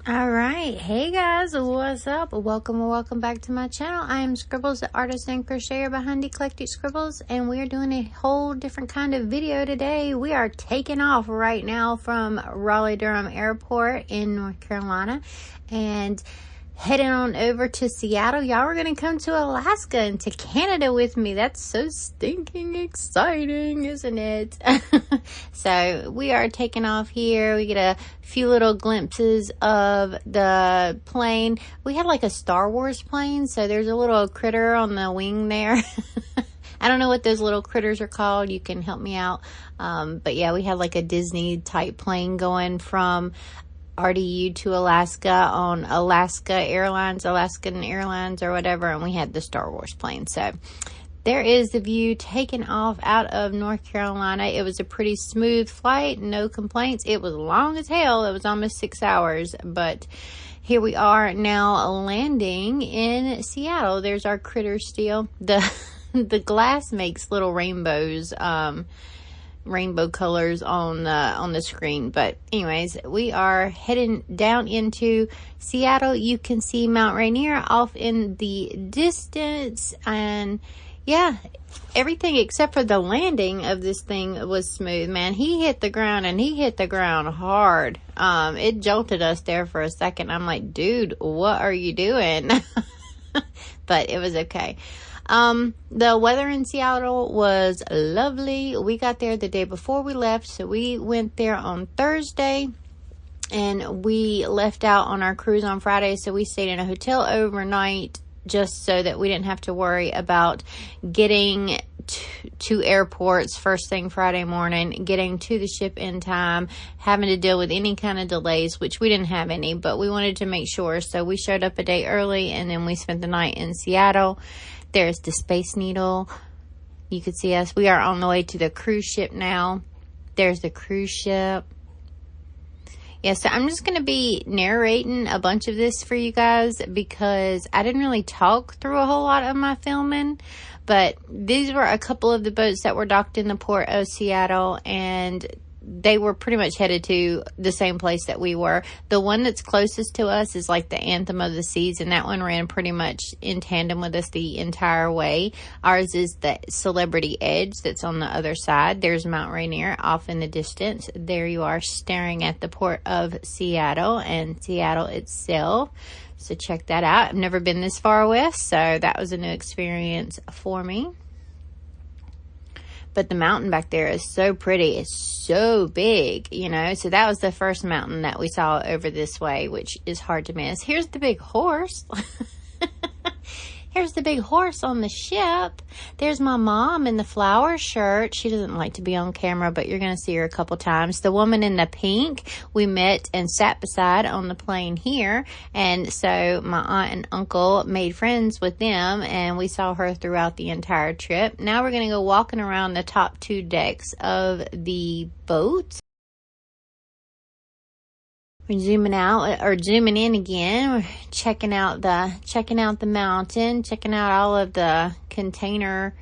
All right, hey guys, what's up? Welcome back to my channel. I am Scribbles, the artist and crocheter behind Eclectic Scribbles, and we are doing a whole different kind of video today. We are taking off right now from Raleigh-Durham Airport in North Carolina and heading on over to Seattle. Y'all are gonna come to Alaska and to Canada with me. That's so stinking exciting, isn't it? So we are taking off here. We get a few little glimpses of the plane. We had like a Star Wars plane, so there's a little critter on the wing there. I don't know what those little critters are called. You can help me out. But yeah, we had like a Disney type plane going from RDU to Alaska on Alaskan Airlines or whatever, and we had the Star Wars plane. So there is the view taking off out of North Carolina. It was a pretty smooth flight, no complaints. It was long as hell. It was almost 6 hours, but here we are now landing in Seattle. There's our critter still. The glass makes little rainbows, rainbow colors on the screen. But anyways, we are heading down into Seattle. You can see Mount Rainier off in the distance, and yeah, everything except for the landing of this thing was smooth, man. He hit the ground, and he hit the ground hard. It jolted us there for a second. I'm like, dude, what are you doing? But it was okay. The weather in Seattle was lovely. We got there the day before we left, so we went there on Thursday, and we left out on our cruise on Friday, so we stayed in a hotel overnight just so that we didn't have to worry about getting to airports first thing Friday morning, getting to the ship in time, having to deal with any kind of delays, which we didn't have any, but we wanted to make sure, so we showed up a day early, and then we spent the night in Seattle. There's the Space Needle. You could see us. We are on the way to the cruise ship now. There's the cruise ship. Yeah, so I'm just going to be narrating a bunch of this for you guys because I didn't really talk through a whole lot of my filming. But these were a couple of the boats that were docked in the port of Seattle, and they were pretty much headed to the same place that we were. The one that's closest to us is like the Anthem of the Seas, and that one ran pretty much in tandem with us the entire way. Ours is the Celebrity Edge that's on the other side. There's Mount Rainier off in the distance. There you are staring at the port of Seattle and Seattle itself. So check that out. I've never been this far west, so that was a new experience for me. But the mountain back there is so pretty. It's so big, you know. So that was the first mountain that we saw over this way, which is hard to miss. Here's the big horse. Here's the big horse on the ship. There's my mom in the flower shirt. She doesn't like to be on camera, but you're going to see her a couple times. The woman in the pink we met and sat beside on the plane here. And so my aunt and uncle made friends with them, and we saw her throughout the entire trip. Now we're going to go walking around the top two decks of the boat. We're zooming out or zooming in again. We're checking out the mountain, checking out all of the container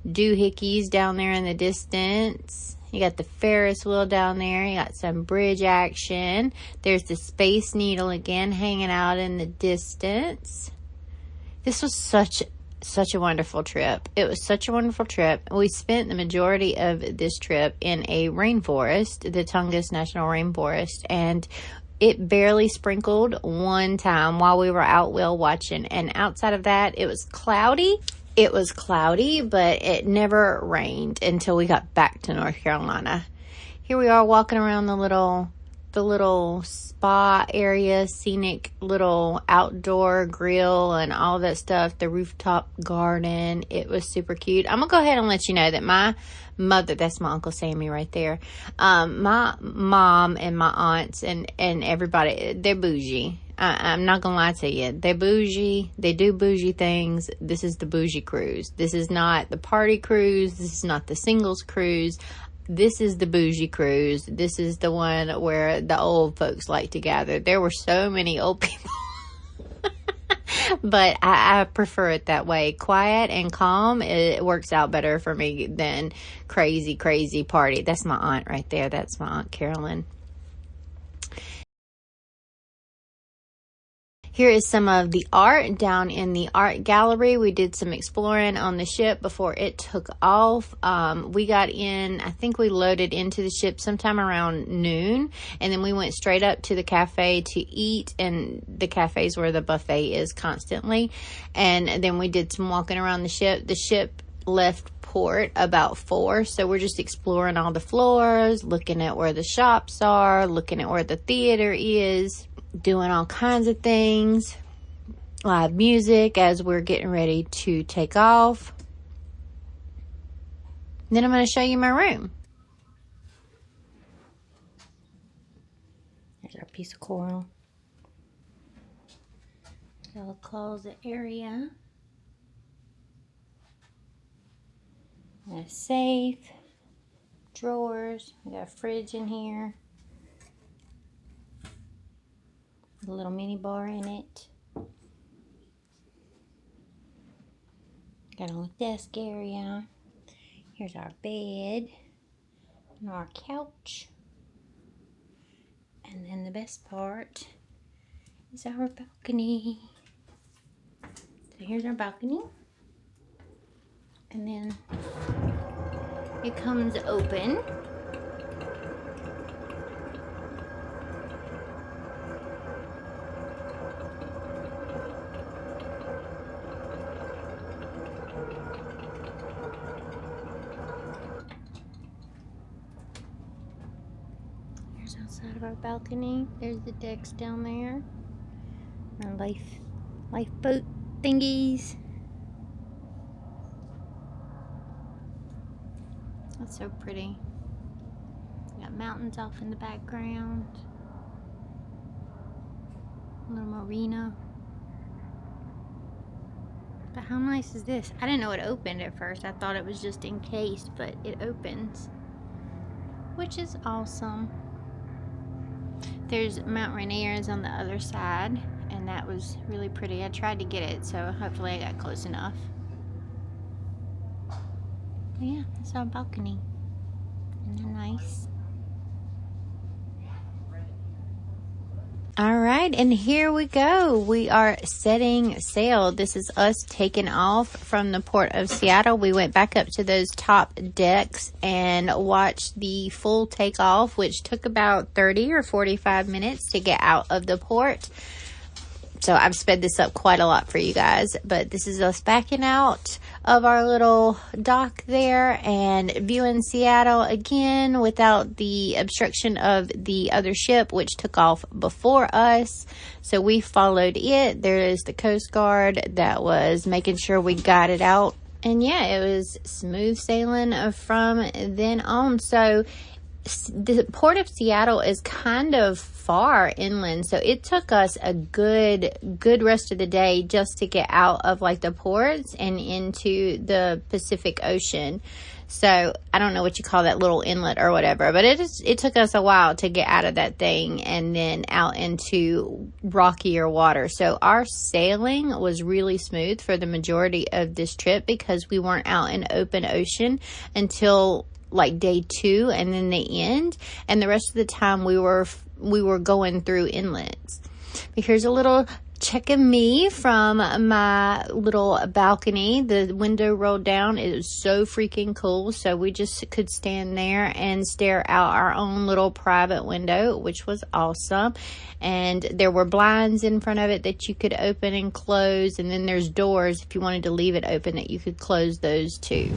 doohickeys down there in the distance. You got the Ferris wheel down there. You got some bridge action. There's the Space Needle again hanging out in the distance. This was such a wonderful trip. It was such a wonderful trip. We spent the majority of this trip in a rainforest, the Tongass National Rainforest, and it barely sprinkled one time while we were out whale watching. And outside of that, it was cloudy. It was cloudy, but it never rained until we got back to North Carolina. Here we are walking around the little spa area, scenic little outdoor grill and all that stuff, the rooftop garden. It was super cute. I'm gonna go ahead and let you know that my mother, that's my Uncle Sammy right there, my mom and my aunts and everybody, they're bougie. I'm not gonna lie to you, they're bougie. They do bougie things. This is the bougie cruise. This is not the party cruise. This is not the singles cruise. This is the bougie cruise. This is the one where the old folks like to gather. There were so many old people. But I prefer it that way. Quiet and calm. It works out better for me than crazy party. That's my aunt right there. That's my Aunt Carolyn. Here is some of the art down in the art gallery. We did some exploring on the ship before it took off. We got in, I think we loaded into the ship sometime around noon, and then we went straight up to the cafe to eat, and the cafe is where the buffet is constantly. And then we did some walking around the ship. The ship left port about 4, so we're just exploring all the floors, looking at where the shops are, looking at where the theater is, doing all kinds of things, live music as we're getting ready to take off. Then I'm going to show you my room. There's our piece of coral. Got a closet area. Got a safe, drawers. We got a fridge in here. A little mini bar in it. Got a little desk area. Here's our bed and our couch. And then the best part is our balcony. So here's our balcony. And then it comes open. Outside of our balcony, there's the decks down there. Our lifeboat thingies. That's so pretty. Got mountains off in the background. A little marina. But how nice is this? I didn't know it opened at first. I thought it was just encased, but it opens, which is awesome. There's Mount Rainier's on the other side, and that was really pretty. I tried to get it, so hopefully I got close enough. But yeah, that's our balcony. Isn't that nice? All right, and here we go. We are setting sail. This is us taking off from the port of Seattle. We went back up to those top decks and watched the full takeoff, which took about 30 or 45 minutes to get out of the port. So I've sped this up quite a lot for you guys, but this is us backing out of our little dock there and viewing Seattle again without the obstruction of the other ship, which took off before us. So we followed it. There is the Coast Guard that was making sure we got it out. And yeah, it was smooth sailing from then on. So the port of Seattle is kind of far inland, so it took us a good rest of the day just to get out of like the ports and into the Pacific Ocean. So I don't know what you call that little inlet or whatever, but it took us a while to get out of that thing and then out into rockier water. So our sailing was really smooth for the majority of this trip because we weren't out in open ocean until like day 2 and then the end, and the rest of the time we were going through inlets. But here's a little check of me from my little balcony. The window rolled down. It was so freaking cool. So we just could stand there and stare out our own little private window, which was awesome. And there were blinds in front of it that you could open and close, and then there's doors if you wanted to leave it open that you could close those too.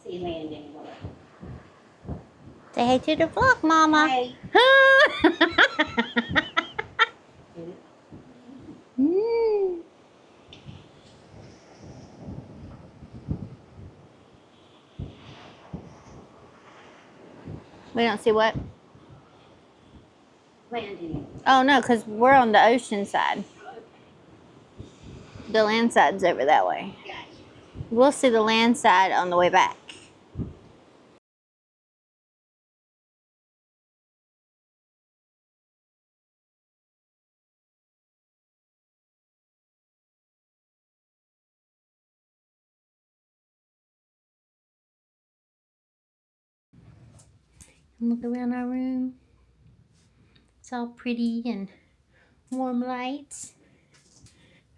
Land anymore. Say hey to the vlog, Mama. Hey. We don't see what? Landing. Oh, no, because we're on the ocean side. The land side's over that way. Gotcha. We'll see the land side on the way back. Look around our room. It's all pretty and warm lights.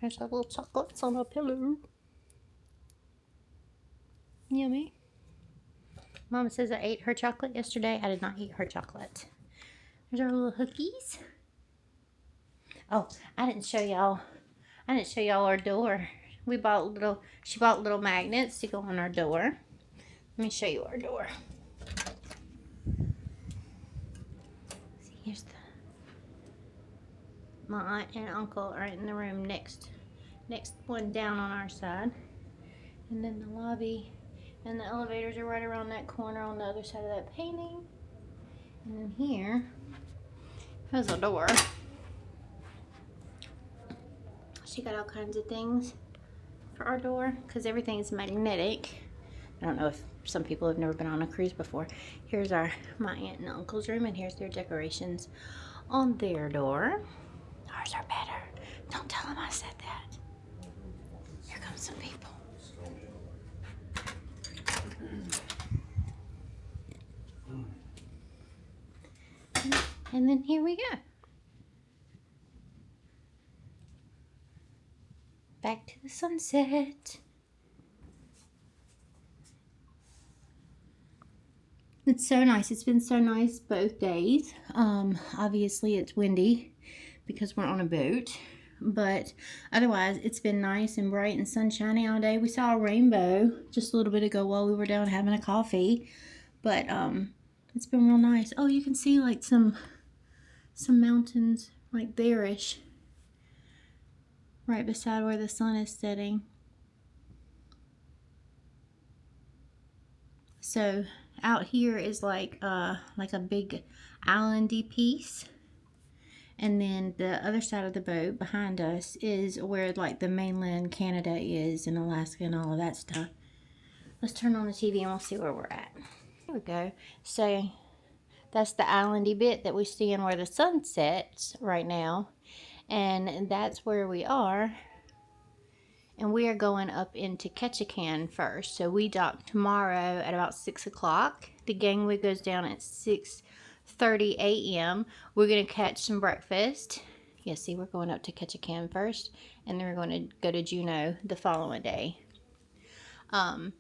There's our little chocolates on our pillow. Yummy. Mama says I ate her chocolate yesterday. I did not eat her chocolate. There's our little hookies. Oh, I didn't show y'all our door. She bought little magnets to go on our door. Let me show you our door. See, here's my aunt and uncle are in the room next one down on our side. And then the lobby and the elevators are right around that corner on the other side of that painting. And then here, there's a door. She got all kinds of things for our door because everything's magnetic. I don't know if some people have never been on a cruise before. Here's my aunt and uncle's room, and here's their decorations on their door. Ours are better. Don't tell them I said that. Here comes some people. And then here we go. Back to the sunset. It's so nice. It's been so nice both days. Obviously it's windy because we're on a boat, but otherwise it's been nice and bright and sunshiny all day. We saw a rainbow just a little bit ago while we were down having a coffee, but it's been real nice. Oh, you can see like some mountains like there-ish right beside where the sun is setting. So out here is like a big islandy piece, and then the other side of the boat behind us is where like the mainland Canada is, and Alaska and all of that stuff. Let's turn on the TV and we'll see where we're at. Here we go. So that's the islandy bit that we see in where the sun sets right now, and that's where we are. And we are going up into Ketchikan first. So we dock tomorrow at about 6 o'clock. The gangway goes down at 6:30 a.m. We're going to catch some breakfast. Yeah, see, we're going up to Ketchikan first. And then we're going to go to Juneau the following day. But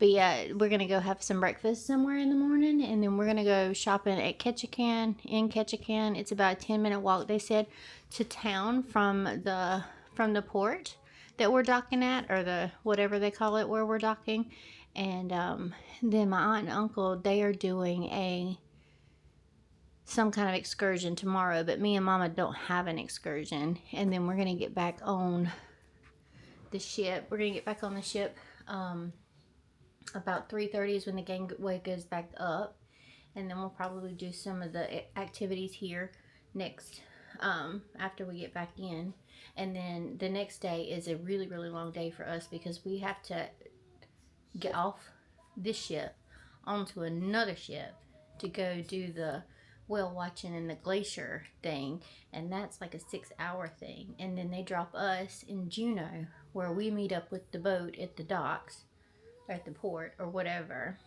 yeah, we're going to go have some breakfast somewhere in the morning. And then we're going to go shopping at Ketchikan. In Ketchikan, it's about a 10-minute walk, they said, to town from the port that we're docking at, or the whatever they call it where we're docking. And then my aunt and uncle, they are doing some kind of excursion tomorrow, but me and Mama don't have an excursion. And then we're gonna get back on the ship. We're gonna get back on the ship about 3:30 is when the gangway goes back up, and then we'll probably do some of the activities here next after we get back in. And then the next day is a really, really long day for us because we have to get off this ship onto another ship to go do the whale watching and the Glacier thing, and that's like a 6-hour thing. And then they drop us in Juneau, where we meet up with the boat at the docks or at the port or whatever.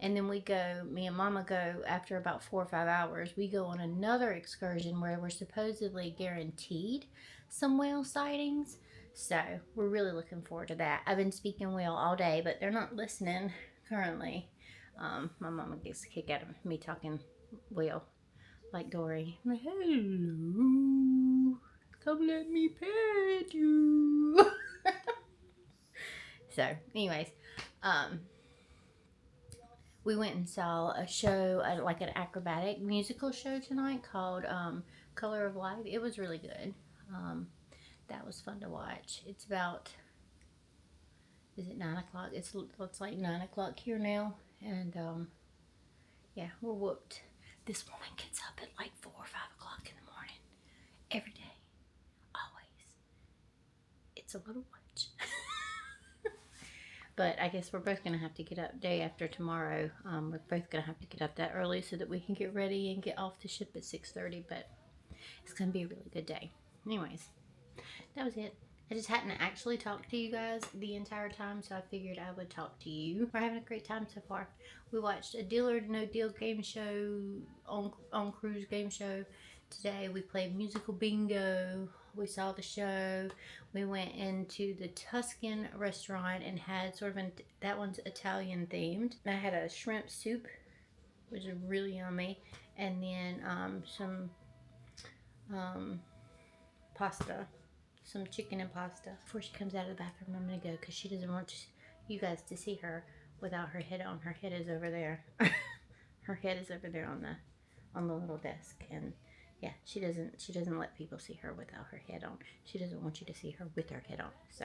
And then we go, me and Mama go, after about 4 or 5 hours, we go on another excursion where we're supposedly guaranteed some whale sightings. So we're really looking forward to that. I've been speaking whale all day, but they're not listening currently. My mama gets a kick out of me talking whale like Dory. I'm like, hello, come let me pet you. So anyways, we went and saw a show, like an acrobatic musical show tonight called Color of Life. It was really good. That was fun to watch. It's about, is it 9 o'clock? It's like 9 o'clock here now. And Yeah, we're whooped. This woman gets up at like 4 or 5 o'clock in the morning. Every day. Always. It's a little much. But I guess we're both going to have to get up day after tomorrow. We're both going to have to get up that early so that we can get ready and get off the ship at 6:30. But it's going to be a really good day. Anyways, that was it. I just hadn't actually talked to you guys the entire time, so I figured I would talk to you. We're having a great time so far. We watched a Deal or No Deal game show, on cruise game show. Today we played musical bingo. We saw the show. We went into the Tuscan restaurant and had sort of that one's Italian themed. I had a shrimp soup, which is really yummy, and then some pasta, some chicken and pasta. Before she comes out of the bathroom, I'm gonna go because she doesn't want you guys to see her without her head on. Her head is over there. Her head is over there on the little desk, and yeah, she doesn't let people see her without her head on. She doesn't want you to see her with her head on. So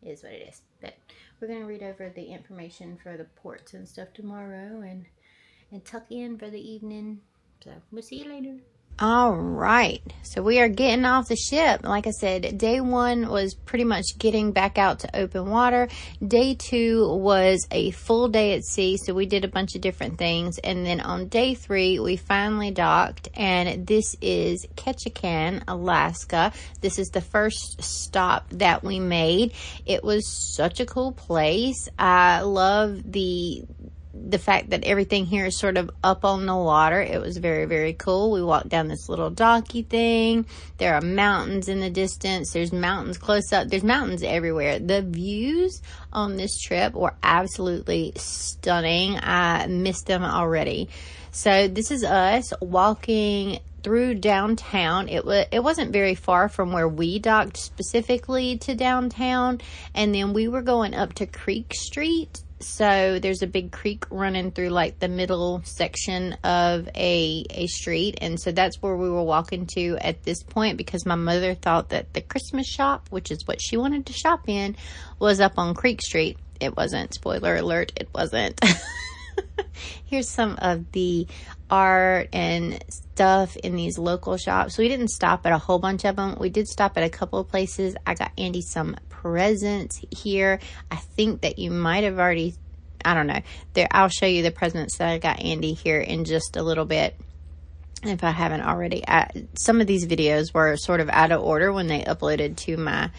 it is what it is. But we're gonna read over the information for the ports and stuff tomorrow and tuck in for the evening. So we'll see you later. All right, so we are getting off the ship. Like I said, day 1 was pretty much getting back out to open water. Day 2 was a full day at sea, so we did a bunch of different things. And then on day 3, we finally docked, and this is Ketchikan, Alaska. This is the first stop that we made. It was such a cool place. I love the fact that everything here is sort of up on the water. It was very, very cool. We walked down this little docky thing. There are mountains in the distance. There's mountains close up. There's mountains everywhere. The views on this trip were absolutely stunning. I missed them already. So this is us walking through downtown. It wasn't very far from where we docked specifically to downtown. And then we were going up to Creek Street. So there's a big creek running through like the middle section of a street. And so that's where we were walking to at this point, because my mother thought that the Christmas shop, which is what she wanted to shop in, was up on Creek Street. It wasn't. Spoiler alert, it wasn't. Here's some of the art and stuff in these local shops. We didn't stop at a whole bunch of them. We did stop at a couple of places. I got Andy some presents here. I think that you might have already, I don't know. I'll show you the presents that I got Andy here in just a little bit, if I haven't already. Some of these videos were sort of out of order when they uploaded to my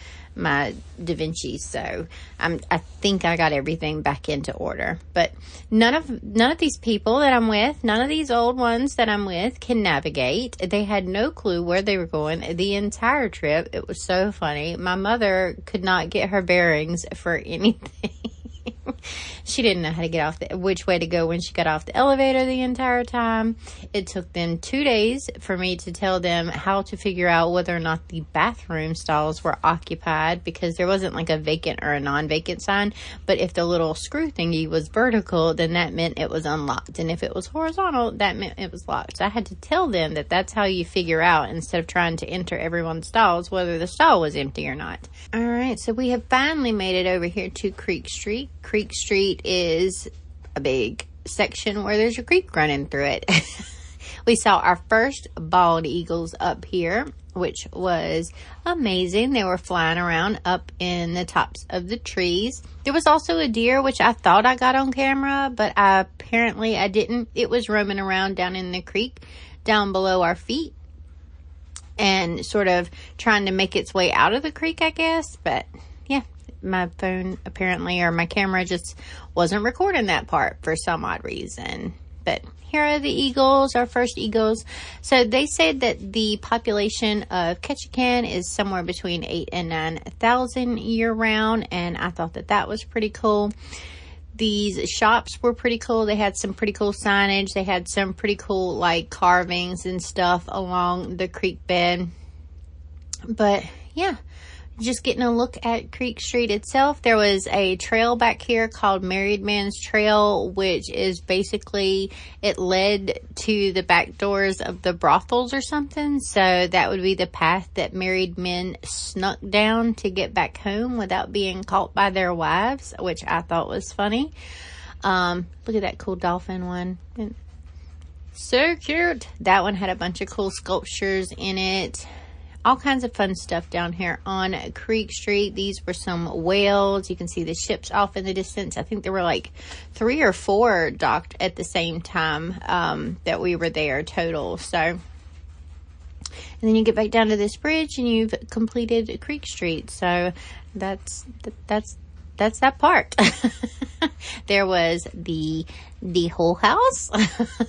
DaVinci, so I think I got everything back into order. But none of these people that I'm with, none of these old ones that I'm with can navigate. They had no clue where they were going the entire trip. It was so funny. My mother could not get her bearings for anything. She didn't know how to get off which way to go when she got off the elevator the entire time. It took them 2 days for me to tell them how to figure out whether or not the bathroom stalls were occupied, because there wasn't like a vacant or a non-vacant sign. But if the little screw thingy was vertical, then that meant it was unlocked. And if it was horizontal, that meant it was locked. So I had to tell them that that's how you figure out, instead of trying to enter everyone's stalls, whether the stall was empty or not. All right, so we have finally made it over here to Creek Street. Creek Street is a big section where there's a creek running through it. We saw our first bald eagles up here, which was amazing. They were flying around up in the tops of the trees. There was also a deer, which I thought I got on camera, but apparently I didn't. It was roaming around down in the creek, down below our feet, and sort of trying to make its way out of the creek, I guess. But yeah, my phone apparently, or my camera, just wasn't recording that part for some odd reason. But here are the eagles, our first eagles. So they said that the population of Ketchikan is somewhere between 8,000 and 9,000 year round, and I thought that that was pretty cool. These shops were pretty cool. They had some pretty cool signage. They had some pretty cool like carvings and stuff along the creek bed. But yeah, just getting a look at Creek Street itself. There was a trail back here called Married Man's Trail, which is basically, it led to the back doors of the brothels or something. So that would be the path that married men snuck down to get back home without being caught by their wives, which I thought was funny. Look at that cool dolphin one. So cute. That one had a bunch of cool sculptures in it. All kinds of fun stuff down here on Creek Street. These were some whales. You can see the ships off in the distance. I think there were like 3 or 4 docked at the same time that we were there total. So, and then you get back down to this bridge and you've completed Creek Street. So that's that part. There was the whole house,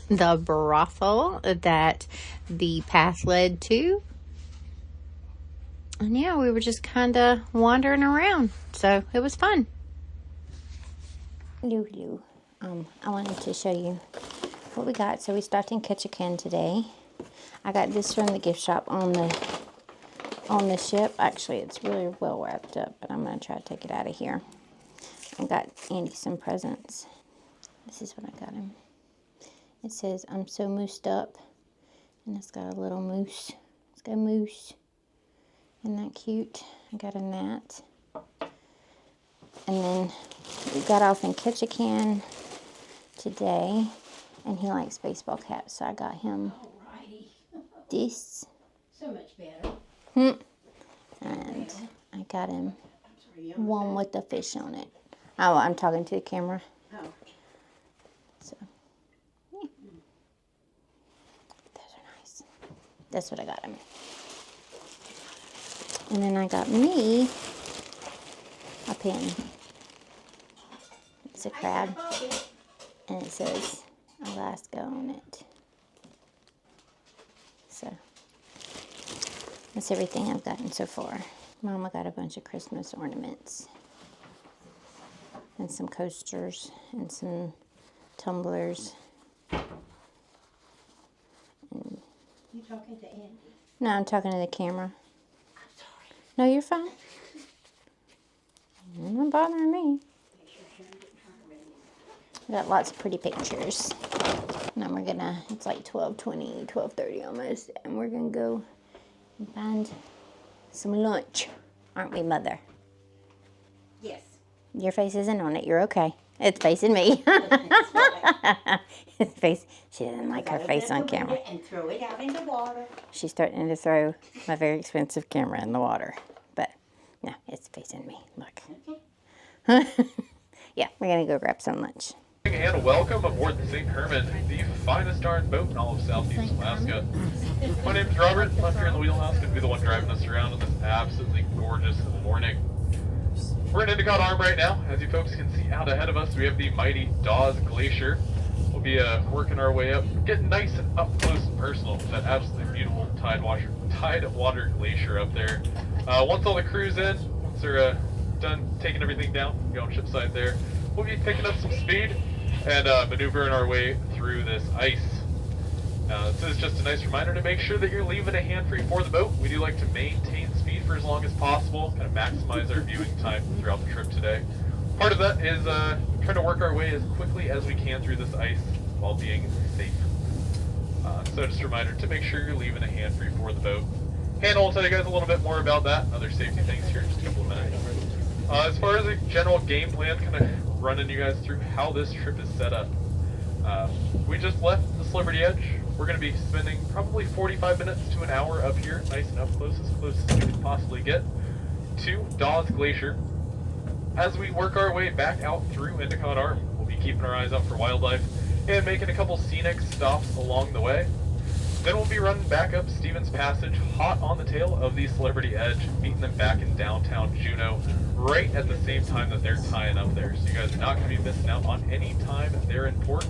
the brothel that the path led to. And yeah, we were just kind of wandering around. So it was fun. Lulu. I wanted to show you what we got. So we stopped in Ketchikan today. I got this from the gift shop on the ship. Actually, it's really well wrapped up, but I'm going to try to take it out of here. I got Andy some presents. This is what I got him. It says, "I'm so moosed up." And it's got a little moose. It's got a moose. Isn't that cute? I got him that. And then we got off in Ketchikan today. And he likes baseball caps, so I got him this. So much better. And I got him one with the fish on it. Oh, I'm talking to the camera. Oh. So, yeah. Those are nice. That's what I got him. And then I got me a pin. It's a crab. And it says Alaska on it. So, that's everything I've gotten so far. Mama got a bunch of Christmas ornaments. And some coasters. And some tumblers. And You talking to Andy? no, I'm talking to the camera. No, you're fine. You're not bothering me. We got lots of pretty pictures. Now we're gonna, it's like 12:20, 12:30 almost, and we're gonna go and find some lunch. Aren't we, Mother? Yes. Your face isn't on it. You're okay. It's facing me. His face. She doesn't like her face on camera. And throw it out in the water. She's starting to throw my very expensive camera in the water. But, no, it's facing me. Look. Okay. Yeah, we're going to go grab some lunch. And welcome aboard the St. Herman, the finest darn boat in all of Southeast Alaska. My name is Robert. I'm here in the wheelhouse. Going to be the one driving us around on this absolutely gorgeous morning. We're in Endicott Arm right now. As you folks can see out ahead of us, we have the mighty Dawes Glacier. We'll be working our way up, getting nice and up close and personal with that absolutely beautiful tidewater glacier up there. Once all the crew's in, once they're done taking everything down, going shipside there, we'll be picking up some speed and maneuvering our way through this ice. This is just a nice reminder to make sure that you're leaving a hand free for the boat. We do like to maintain speed for as long as possible, kind of maximize our viewing time throughout the trip today. Part of that is trying to work our way as quickly as we can through this ice while being safe. So just a reminder to make sure you're leaving a hand free for the boat. Hannah will tell you guys a little bit more about that and other safety things here in just a couple of minutes. As far as a general game plan, kind of running you guys through how this trip is set up. We just left the Celebrity Edge. We're going to be spending probably 45 minutes to an hour up here, nice and up close as we can possibly get, to Dawes Glacier. As we work our way back out through Endicott Arm, we'll be keeping our eyes out for wildlife and making a couple scenic stops along the way. Then we'll be running back up Stevens Passage, hot on the tail of the Celebrity Edge, meeting them back in downtown Juneau, right at the same time that they're tying up there. So you guys are not going to be missing out on any time they're in port.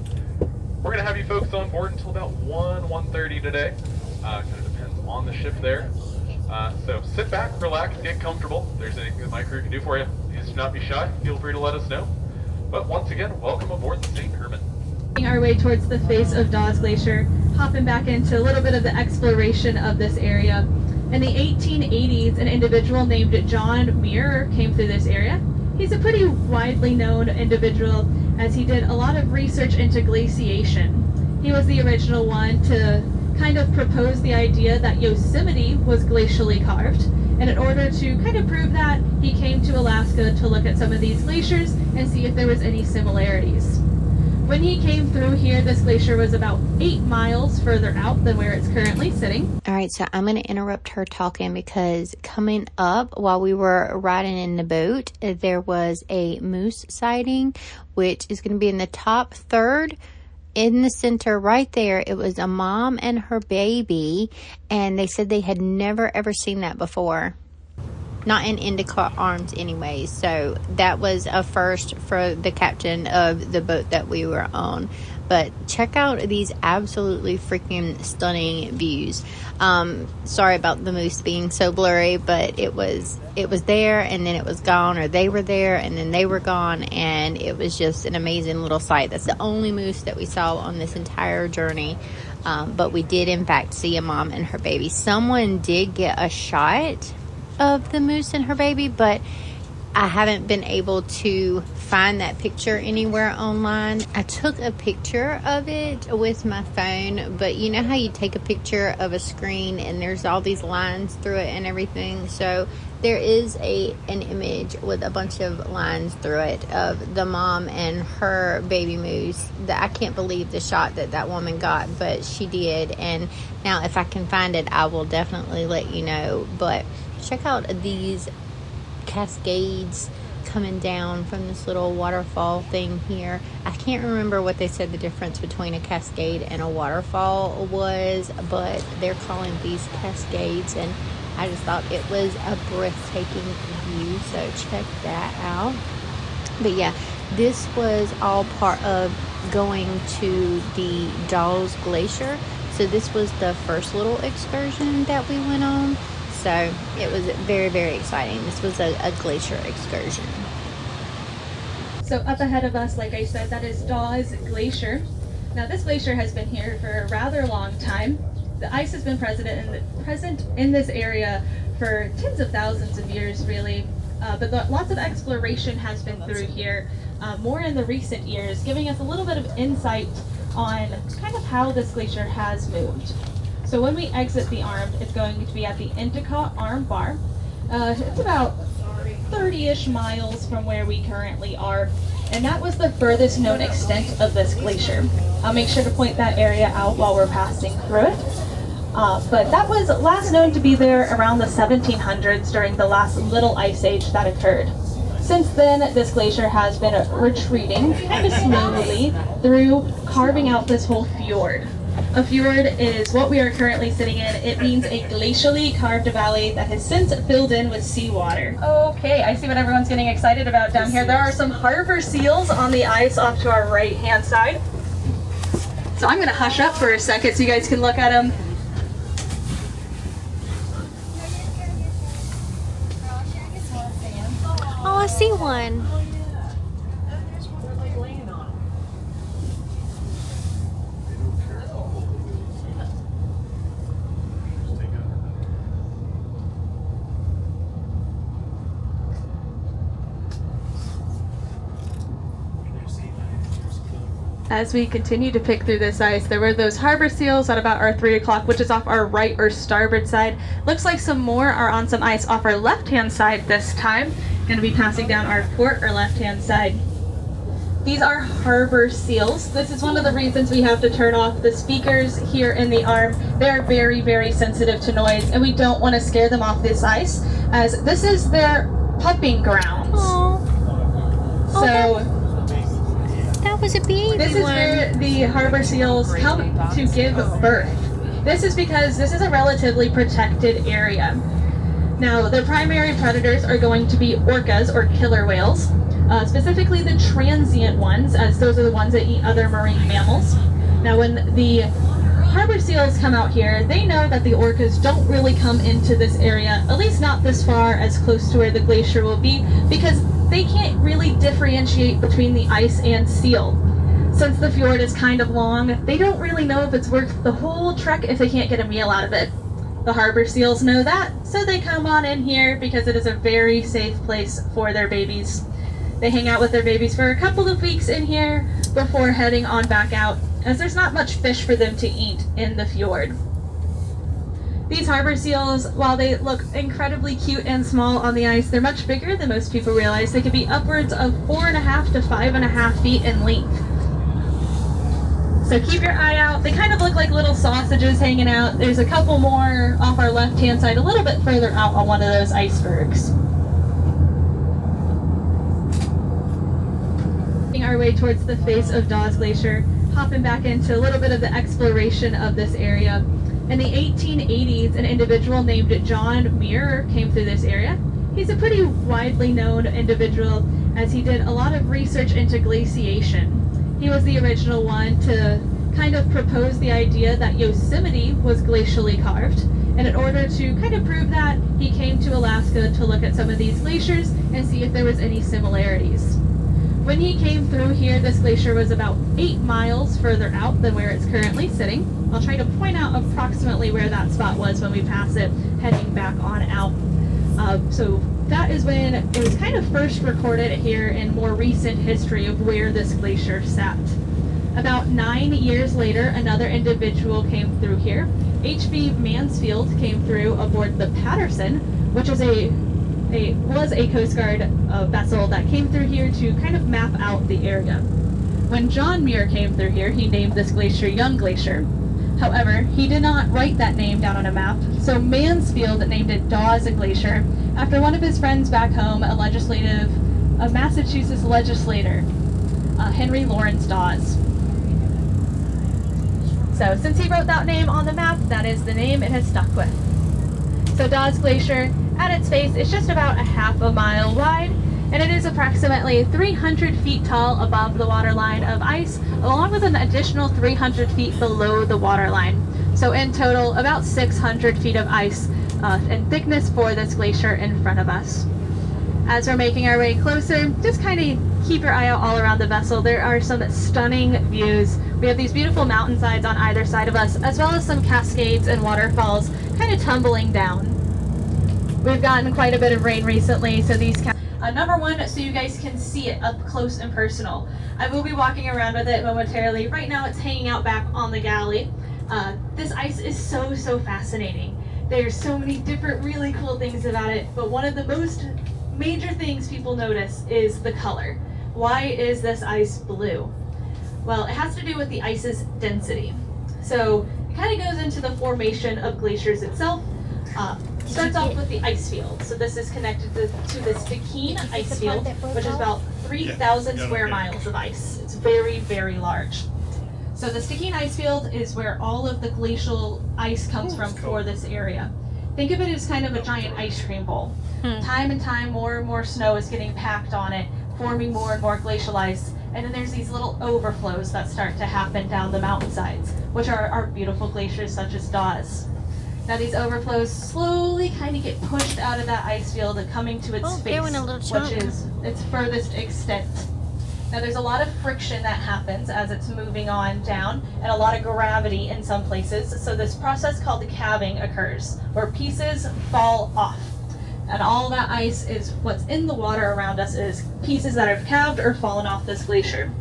We're going to have you folks on board until about 1:30 today. Kind of depends on the ship there. So sit back, relax, get comfortable. If there's anything that my crew can do for you, please do not be shy. Feel free to let us know. But once again, welcome aboard the St. Herman. Our way towards the face of Dawes Glacier, hopping back into a little bit of the exploration of this area. In the 1880s, an individual named John Muir came through this area. He's a pretty widely known individual as he did a lot of research into glaciation. He was the original one to kind of propose the idea that Yosemite was glacially carved. And in order to kind of prove that, he came to Alaska to look at some of these glaciers and see if there was any similarities. When he came through here, this glacier was about 8 miles further out than where it's currently sitting. All right, so I'm going to interrupt her talking because coming up while we were riding in the boat, there was a moose sighting, which is going to be in the top third. In the center right there, it was a mom and her baby, and they said they had never ever seen that before. Not in Indica Arms anyways. So that was a first for the captain of the boat that we were on. But check out these absolutely freaking stunning views. Sorry about the moose being so blurry, but it was there and then it was gone, or they were there and then they were gone, and it was just an amazing little sight. That's the only moose that we saw on this entire journey. But we did in fact see a mom and her baby. Someone did get a shot of the moose and her baby, but I haven't been able to find that picture anywhere online. I took a picture of it with my phone, but you know how you take a picture of a screen and there's all these lines through it and everything? So there is an image with a bunch of lines through it of the mom and her baby moose. That I can't believe the shot that woman got, but she did. And now if I can find it, I will definitely let you know. But check out these cascades coming down from this little waterfall thing here. I can't remember what they said the difference between a cascade and a waterfall was, but they're calling these cascades, and I just thought it was a breathtaking view, so check that out. But yeah, this was all part of going to the Dawes Glacier. So this was the first little excursion that we went on. So it was very, very exciting. This was a glacier excursion. So up ahead of us, like I said, that is Dawes Glacier. Now this glacier has been here for a rather long time. The ice has been present in this area for tens of thousands of years, really. But lots of exploration has been through here, more in the recent years, giving us a little bit of insight on kind of how this glacier has moved. So when we exit the arm, it's going to be at the Endicott Arm Bar. It's about 30-ish miles from where we currently are, and that was the furthest known extent of this glacier. I'll make sure to point that area out while we're passing through it. But that was last known to be there around the 1700s during the last little ice age that occurred. Since then, this glacier has been retreating kind of slowly through carving out this whole fjord. A fjord is what we are currently sitting in. It means a glacially carved valley that has since filled in with seawater. Okay, I see what everyone's getting excited about down here. There are some harbor seals on the ice off to our right-hand side. So I'm going to hush up for a second so you guys can look at them. Oh, I see one. As we continue to pick through this ice, there were those harbor seals at about our 3 o'clock, which is off our right or starboard side. Looks like some more are on some ice off our left-hand side this time. Going to be passing down our port or left-hand side. These are harbor seals. This is one of the reasons we have to turn off the speakers here in the arm. They are very, very sensitive to noise, and we don't want to scare them off this ice, as this is their pupping grounds. Aww. So that was a baby this is where the harbor seals come to give birth. This is because this is a relatively protected area. Now, the primary predators are going to be orcas, or killer whales, specifically the transient ones, as those are the ones that eat other marine mammals. Now, when the harbor seals come out here, they know that the orcas don't really come into this area, at least not this far as close to where the glacier will be, because they can't really differentiate between the ice and seal. Since the fjord is kind of long, they don't really know if it's worth the whole trek if they can't get a meal out of it. The harbor seals know that, so they come on in here because it is a very safe place for their babies. They hang out with their babies for a couple of weeks in here before heading on back out, as there's not much fish for them to eat in the fjord. These harbor seals, while they look incredibly cute and small on the ice, they're much bigger than most people realize. They can be upwards of 4.5 to 5.5 feet in length. So keep your eye out. They kind of look like little sausages hanging out. There's a couple more off our left-hand side, a little bit further out on one of those icebergs. Making our way towards the face of Dawes Glacier, hopping back into a little bit of the exploration of this area. In the 1880s, an individual named John Muir came through this area. He's a pretty widely known individual as he did a lot of research into glaciation. He was the original one to kind of propose the idea that Yosemite was glacially carved. And in order to kind of prove that, he came to Alaska to look at some of these glaciers and see if there was any similarities. When he came through here, this glacier was about 8 miles further out than where it's currently sitting. I'll try to point out approximately where that spot was when we pass it, heading back on out. So that is when it was kind of first recorded here in more recent history of where this glacier sat. About 9 years later, another individual came through here. H.B. Mansfield came through aboard the Patterson, which is was a Coast Guard vessel that came through here to kind of map out the area. When John Muir came through here, he named this glacier Young Glacier. However, he did not write that name down on a map, so Mansfield named it Dawes Glacier after one of his friends back home, a Massachusetts legislator, Henry Lawrence Dawes. So since he wrote that name on the map, that is the name it has stuck with. So Dawes Glacier, at its face, is just about a half a mile wide, and it is approximately 300 feet tall above the waterline of ice, along with an additional 300 feet below the waterline. So in total, about 600 feet of ice in thickness for this glacier in front of us. As we're making our way closer, just kind of keep your eye out all around the vessel. There are some stunning views. We have these beautiful mountainsides on either side of us, as well as some cascades and waterfalls kind of tumbling down. We've gotten quite a bit of rain recently, so these number one, so you guys can see it up close and personal. I will be walking around with it momentarily. Right now it's hanging out back on the galley. This ice is so fascinating. There's so many different really cool things about it, but one of the most major things people notice is the color. Why is this ice blue? Well, it has to do with the ice's density. So it kind of goes into the formation of glaciers itself. Starts off with the ice field. So this is connected to the Ketchikan ice field, which is about 3,000 square miles of ice. It's very large. So the Ketchikan ice field is where all of the glacial ice comes from for this area. Think of it as kind of a giant ice cream bowl. Time and time, more and more snow is getting packed on it, forming more and more glacial ice. And then there's these little overflows that start to happen down the mountainsides, which are our beautiful glaciers such as Dawes. Now these overflows slowly kind of get pushed out of that ice field and coming to its face, which is its furthest extent. Now there's a lot of friction that happens as it's moving on down, and a lot of gravity in some places. So this process called the calving occurs, where pieces fall off. And all that ice is what's in the water around us is pieces that have calved or fallen off this glacier.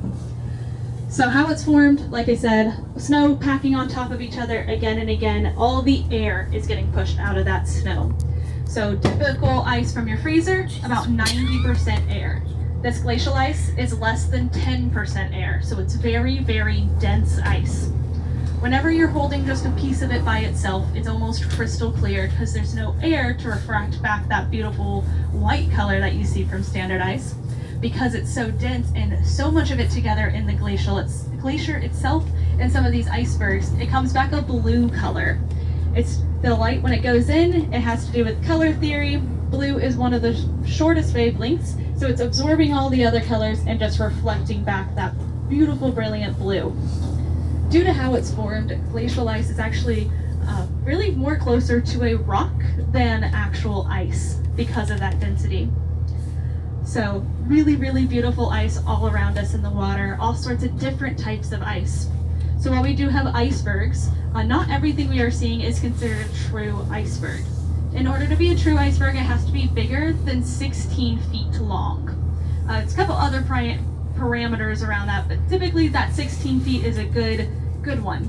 So how it's formed, like I said, snow packing on top of each other again and again. All the air is getting pushed out of that snow. So typical ice from your freezer, about 90% air. This glacial ice is less than 10% air, so it's very dense ice. Whenever you're holding just a piece of it by itself, it's almost crystal clear because there's no air to refract back that beautiful white color that you see from standard ice. Because it's so dense and so much of it together in the glacier itself and some of these icebergs, it comes back a blue color. It's the light when it goes in, it has to do with color theory. Blue is one of the shortest wavelengths, so it's absorbing all the other colors and just reflecting back that beautiful, brilliant blue. Due to how it's formed, glacial ice is actually really more closer to a rock than actual ice because of that density. So really beautiful ice all around us in the water, all sorts of different types of ice. So while we do have icebergs, not everything we are seeing is considered a true iceberg. In order to be a true iceberg, it has to be bigger than 16 feet long. It's a couple other parameters around that, but typically that 16 feet is a good one.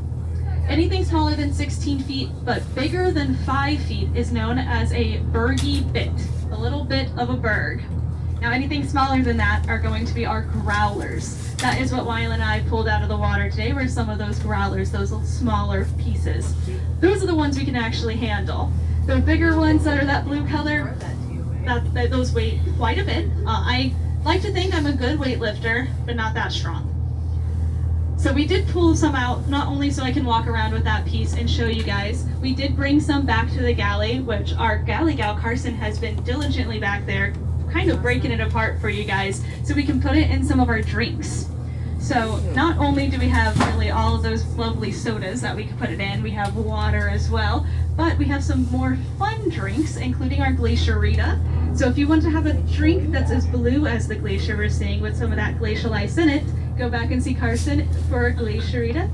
Anything smaller than 16 feet but bigger than 5 feet is known as a bergy bit, a little bit of a berg. Now anything smaller than that are going to be our growlers. That is what Wyla and I pulled out of the water today, were some of those growlers, those little smaller pieces. Those are the ones we can actually handle. The bigger ones that are that blue color, those weigh quite a bit. I like to think I'm a good weightlifter, but not that strong. So we did pull some out, not only so I can walk around with that piece and show you guys, we did bring some back to the galley, which our galley gal Carson has been diligently back there, kind of breaking it apart for you guys, so we can put it in some of our drinks. So not only do we have really all of those lovely sodas that we can put it in, we have water as well, but we have some more fun drinks, including our Glacier. So if you want to have a drink that's as blue as the Glacier we're seeing with some of that glacial ice in it, go back and see Carson for a Glacier.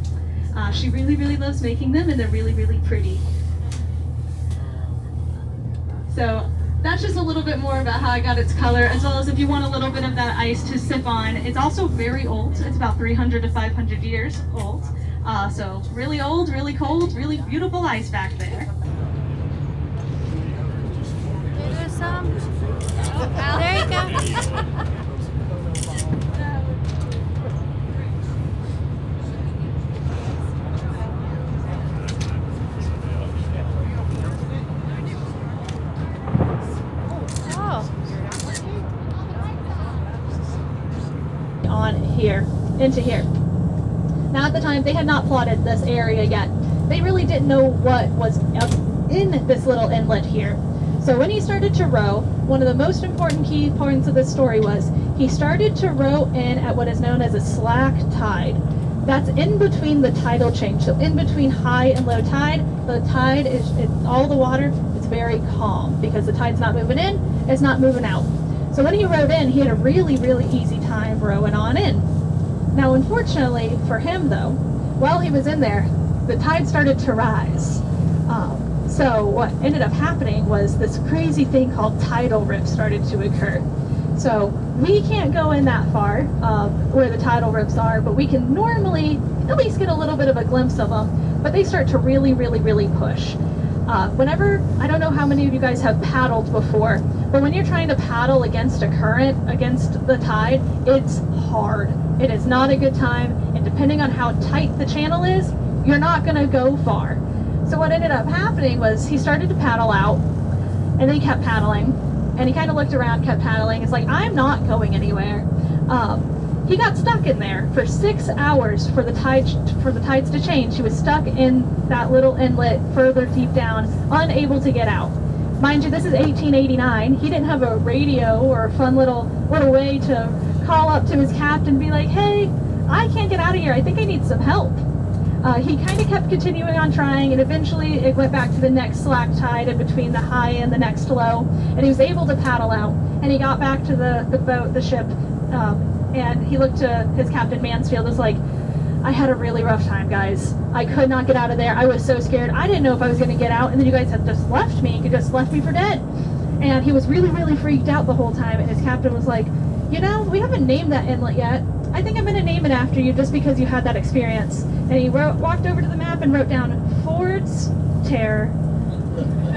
She really, really loves making them, and they're really, really pretty. So that's just a little bit more about how I got its color, as well as if you want a little bit of that ice to sip on. It's also very old. It's about 300 to 500 years old. So really old, really cold, really beautiful ice back there. There's some. There you go. On here, into here. Now at the time, they had not plotted this area yet. They really didn't know what was up in this little inlet here. So when he started to row, one of the most important key points of this story was he started to row in at what is known as a slack tide. That's in between the tidal change. So in between high and low tide, the tide is, all the water is very calm because the tide's not moving in, it's not moving out. So when he rowed in, he had a really, really easy time rowing on in. Now, unfortunately for him, though, while he was in there, the tide started to rise. So what ended up happening was this crazy thing called tidal rift started to occur. So we can't go in that far where the tidal rifts are, but we can normally at least get a little bit of a glimpse of them. But they start to really, really, really push. Whenever, I don't know how many of you guys have paddled before, but when you're trying to paddle against a current, against the tide, it's hard. It is not a good time, and depending on how tight the channel is, you're not going to go far. So what ended up happening was he started to paddle out, and then he kept paddling, and he kind of looked around, kept paddling. It's like, I'm not going anywhere. He got stuck in there for 6 hours for the tides to change. He was stuck in that little inlet further deep down, unable to get out. Mind you, this is 1889. He didn't have a radio or a fun little way to call up to his captain and be like, hey, I can't get out of here. I think I need some help. He kind of kept continuing on trying, and eventually it went back to the next slack tide in between the high and the next low, and he was able to paddle out, and he got back to the boat, the ship, and he looked to his captain Mansfield and was like, I had a really rough time, guys. I could not get out of there. I was so scared. I didn't know if I was going to get out, and then you guys had just left me. You just left me for dead. And he was really, really freaked out the whole time, and his captain was like, you know, we haven't named that inlet yet. I think I'm going to name it after you just because you had that experience. And he walked over to the map and wrote down Ford's Terror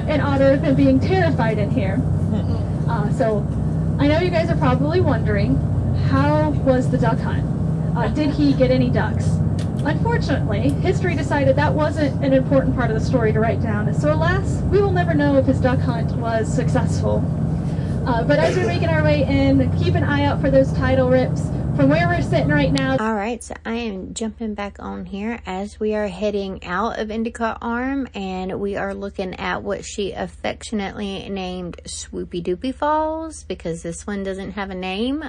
in honor of him being terrified in here. So I know you guys are probably wondering, how was the duck hunt? Did he get any ducks? Unfortunately, history decided that wasn't an important part of the story to write down. So alas, we will never know if his duck hunt was successful. But as we're making our way in, keep an eye out for those tidal rips. From where we're sitting right now. All right, so I am jumping back on here as we are heading out of Endicott Arm, and we are looking at what she affectionately named Swoopy Doopy Falls, because this one doesn't have a name.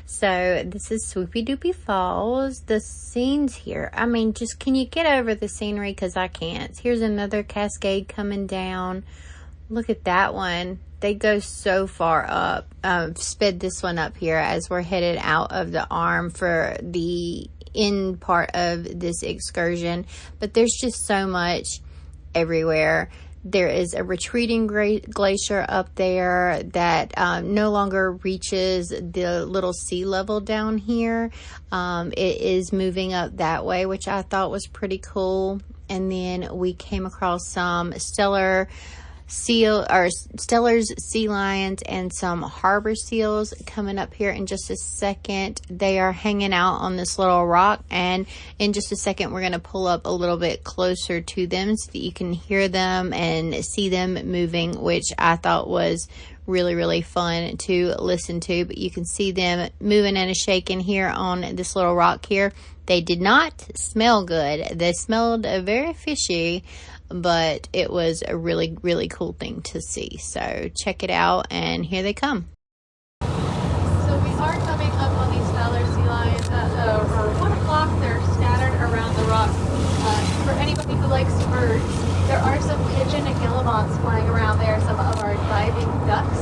So this is Swoopy Doopy Falls. The scenes here, I mean, just can you get over the scenery? Because I can't. Here's another cascade coming down. Look at that one. They go so far up. Sped this one up here as we're headed out of the arm for the end part of this excursion. But there's just so much everywhere. There is a retreating glacier up there that no longer reaches the little sea level down here. It is moving up that way, which I thought was pretty cool. And then we came across some stellar Steller's sea lions and some harbor seals coming up here in just a second. They are hanging out on this little rock, and in just a second we're going to pull up a little bit closer to them so that you can hear them and see them moving, which I thought was really, really fun to listen to. But you can see them moving and shaking here on this little rock here. They did not smell good. They smelled very fishy, but it was a really, really cool thing to see. So check it out, and here they come. So we are coming up on these Stellar sea lions at around 1 o'clock. They're scattered around the rock. For anybody who likes birds, there are some pigeon and guillemots flying around there, some of our diving ducks.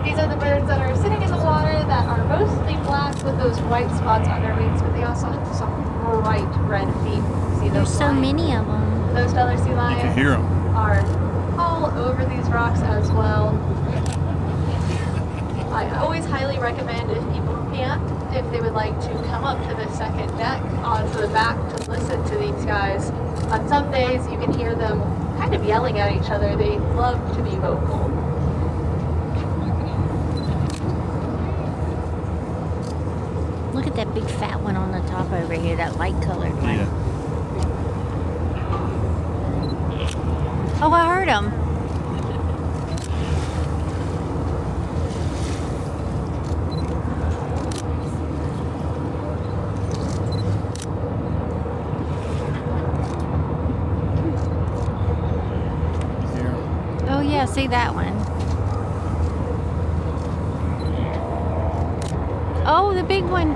These are the birds that are sitting in the water that are mostly black with those white spots on their wings, but they also have some bright red feet. See those? There's so many of them. Those Stellar sea lions You can hear them. are all over these rocks as well. I always highly recommend, if people can't, if they would like to come up to the second deck onto the back to listen to these guys. On some days you can hear them kind of yelling at each other. They love to be vocal. Look at that big fat one on the top over here, that light colored one. Yeah. Oh, I heard him. Oh yeah, see that one. Oh, the big one.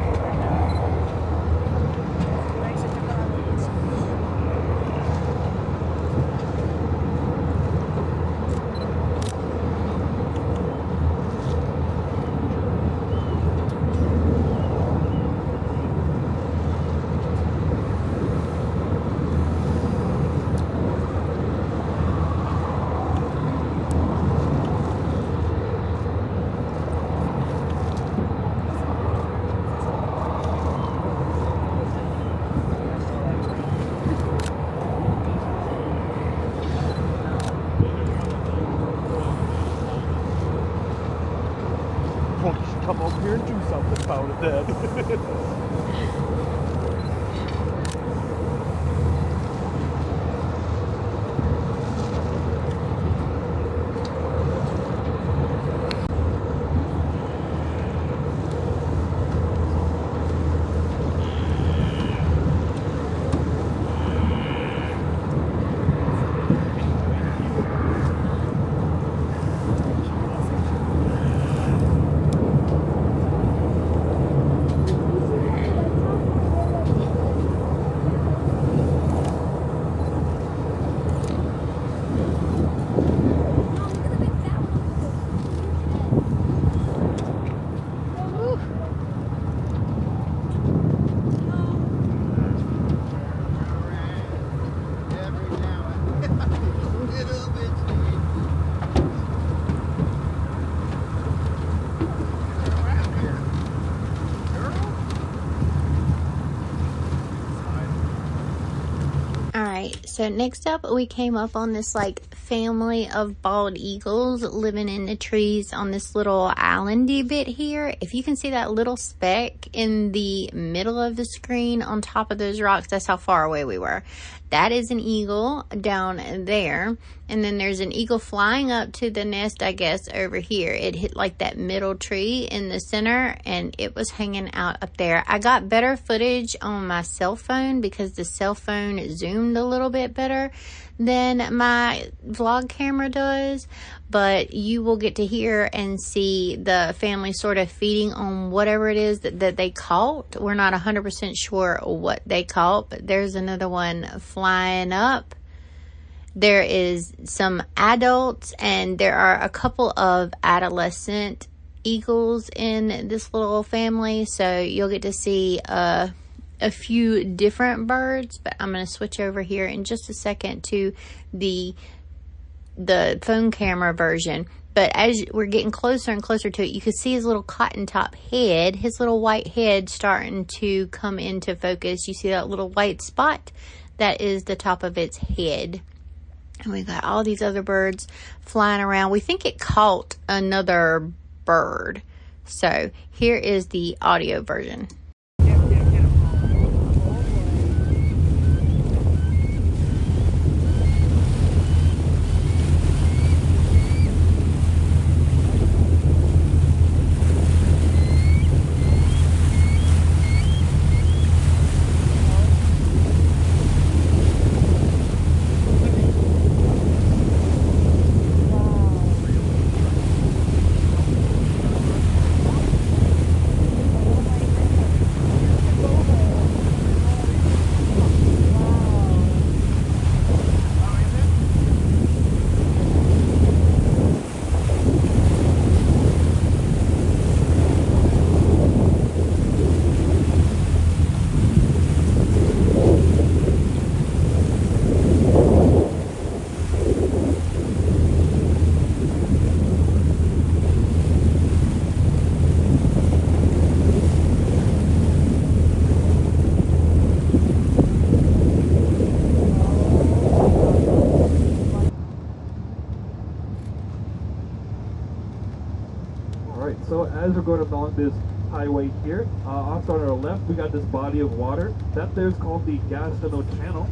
Why don't you come over here and do something about it then? So next up, we came up on this like family of bald eagles living in the trees on this little islandy bit here. If you can see that little speck in the middle of the screen on top of those rocks, that's how far away we were. That is an eagle down there. And then there's an eagle flying up to the nest, I guess, over here. It hit like that middle tree in the center, and it was hanging out up there. I got better footage on my cell phone because the cell phone zoomed a little bit better than my vlog camera does. But you will get to hear and see the family sort of feeding on whatever it is that they caught. We're not 100% sure what they caught, but there's another one flying up. There is some adults, and there are a couple of adolescent eagles in this little family, so you'll get to see a few different birds. But I'm going to switch over here in just a second to the phone camera version. But as we're getting closer and closer to it, you can see his little cotton top head, his little white head starting to come into focus. You see that little white spot? That is the top of its head. And we got all these other birds flying around. We think it caught another bird. So here is the audio version. So as we're going along this highway here, off on our left, we got this body of water. That there's called the Juneau Channel.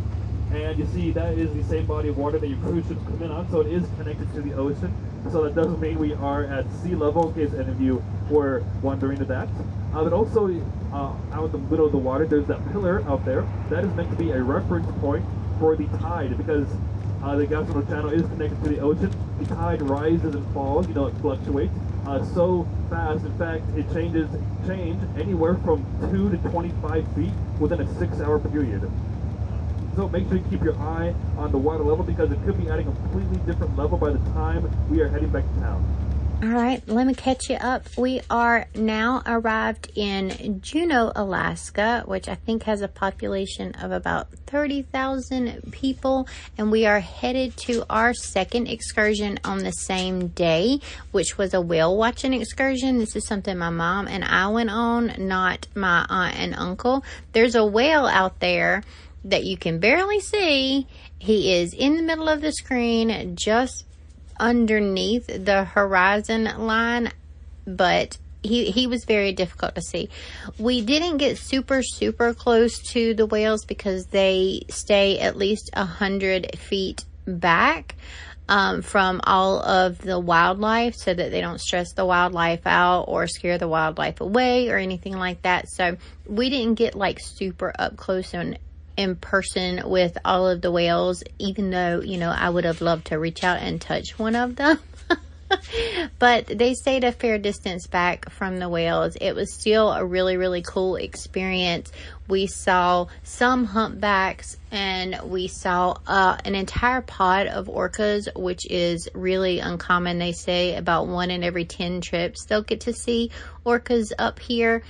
And you see that is the same body of water that your cruise ships come in on, so it is connected to the ocean. So that doesn't mean we are at sea level, in case any of you were wondering of that. But also, out in the middle of the water, there's that pillar out there. That is meant to be a reference point for the tide, because the Juneau Channel is connected to the ocean. The tide rises and falls, it fluctuates so fast. In fact, it change anywhere from 2 to 25 feet within a 6-hour period. So make sure you keep your eye on the water level, because it could be at a completely different level by the time we are heading back to town. All right, let me catch you up. We are now arrived in Juneau, Alaska, which I think has a population of about 30,000 people. And we are headed to our second excursion on the same day, which was a whale watching excursion. This is something my mom and I went on, not my aunt and uncle. There's a whale out there that you can barely see. He is in the middle of the screen, just underneath the horizon line, but he was very difficult to see. We didn't get super close to the whales because they stay at least 100 feet back from all of the wildlife, so that they don't stress the wildlife out or scare the wildlife away or anything like that. So we didn't get like super up close and in person with all of the whales, even though, I would have loved to reach out and touch one of them. But they stayed a fair distance back from the whales. It was still a really cool experience. We saw some humpbacks, and we saw an entire pod of orcas, which is really uncommon. They say about 1 in every 10 trips they'll get to see orcas up here.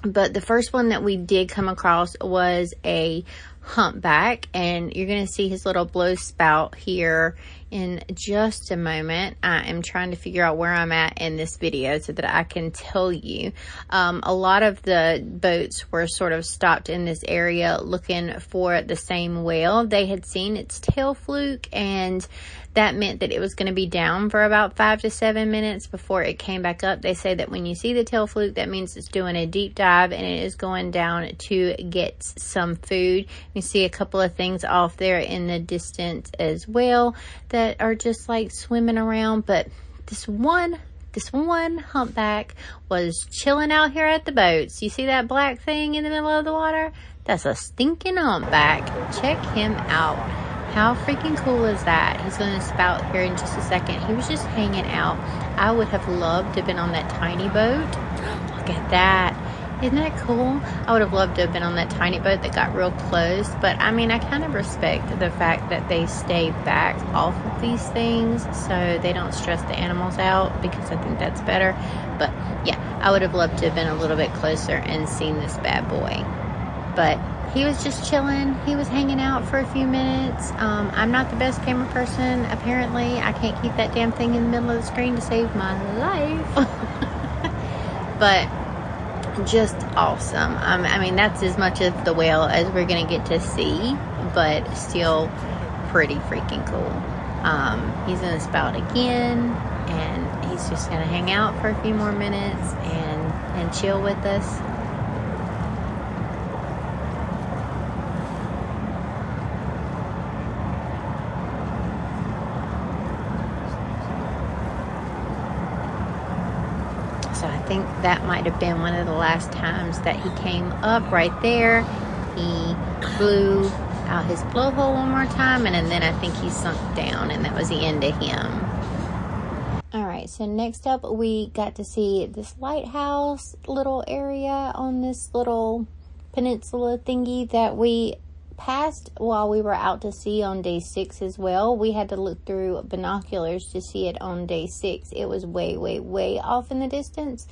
But the first one that we did come across was a humpback, and you're going to see his little blow spout here in just a moment. I am trying to figure out where I'm at in this video so that I can tell you. A lot of the boats were sort of stopped in this area looking for the same whale. They had seen its tail fluke, and that meant that it was going to be down for about 5 to 7 minutes before it came back up. They say that when you see the tail fluke, that means it's doing a deep dive and it is going down to get some food. You see a couple of things off there in the distance as well that are just like swimming around. But this one humpback was chilling out here at the boats. You see that black thing in the middle of the water? That's a stinking humpback. Check him out. How freaking cool is that? He's going to spout here in just a second. He was just hanging out. I would have loved to have been on that tiny boat. Look at that. Isn't that cool? I would have loved to have been on that tiny boat that got real close. But I mean, I kind of respect the fact that they stay back off of these things so they don't stress the animals out, because I think that's better. But yeah, I would have loved to have been a little bit closer and seen this bad boy. But he was just chilling. He was hanging out for a few minutes. I'm not the best camera person, apparently. I can't keep that damn thing in the middle of the screen to save my life. But just awesome. I mean, that's as much of the whale as we're going to get to see, but still pretty freaking cool. He's gonna spout again, and he's just gonna hang out for a few more minutes and chill with us. So I think that might have been one of the last times that he came up right there. He blew out his blowhole one more time, and then I think he sunk down, and that was the end of him. Alright, so next up we got to see this lighthouse little area on this little peninsula thingy that we passed while we were out to sea on day 6 as well. We had to look through binoculars to see it on day 6. It was way, way, way off in the distance.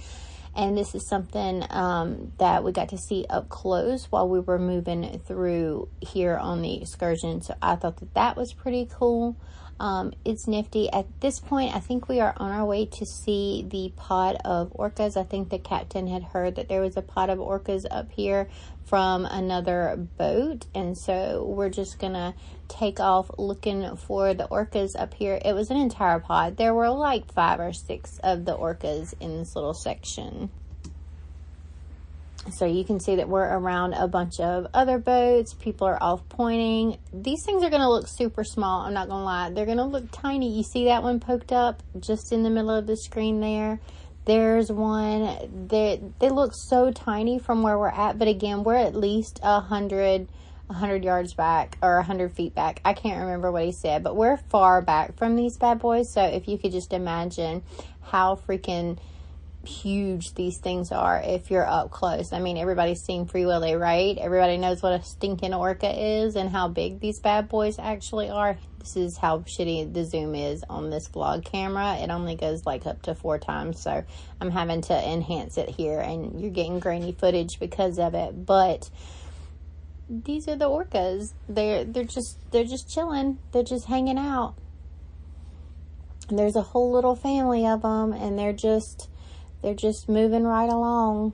And this is something that we got to see up close while we were moving through here on the excursion. So I thought that that was pretty cool. It's nifty. At this point, I think we are on our way to see the pod of orcas. I think the captain had heard that there was a pod of orcas up here from another boat, and so we're just gonna take off looking for the orcas up here. It was an entire pod. There were like 5 or 6 of the orcas in this little section. So you can see that we're around a bunch of other boats. People are off pointing. These things are going to look super small. I'm not going to lie. They're going to look tiny. You see that one poked up just in the middle of the screen there? There's one. They look so tiny from where we're at. But again, we're at least 100 yards back or 100 feet back. I can't remember what he said. But we're far back from these bad boys. So if you could just imagine how freaking huge these things are if you're up close. I mean, everybody's seen Free Willy, right? Everybody knows what a stinking orca is and how big these bad boys actually are. This is how shitty the zoom is on this vlog camera. It only goes like up to 4 times, so I'm having to enhance it here, and you're getting grainy footage because of it. But these are the orcas. They're just chilling. They're just hanging out. And there's a whole little family of them, and they're just moving right along.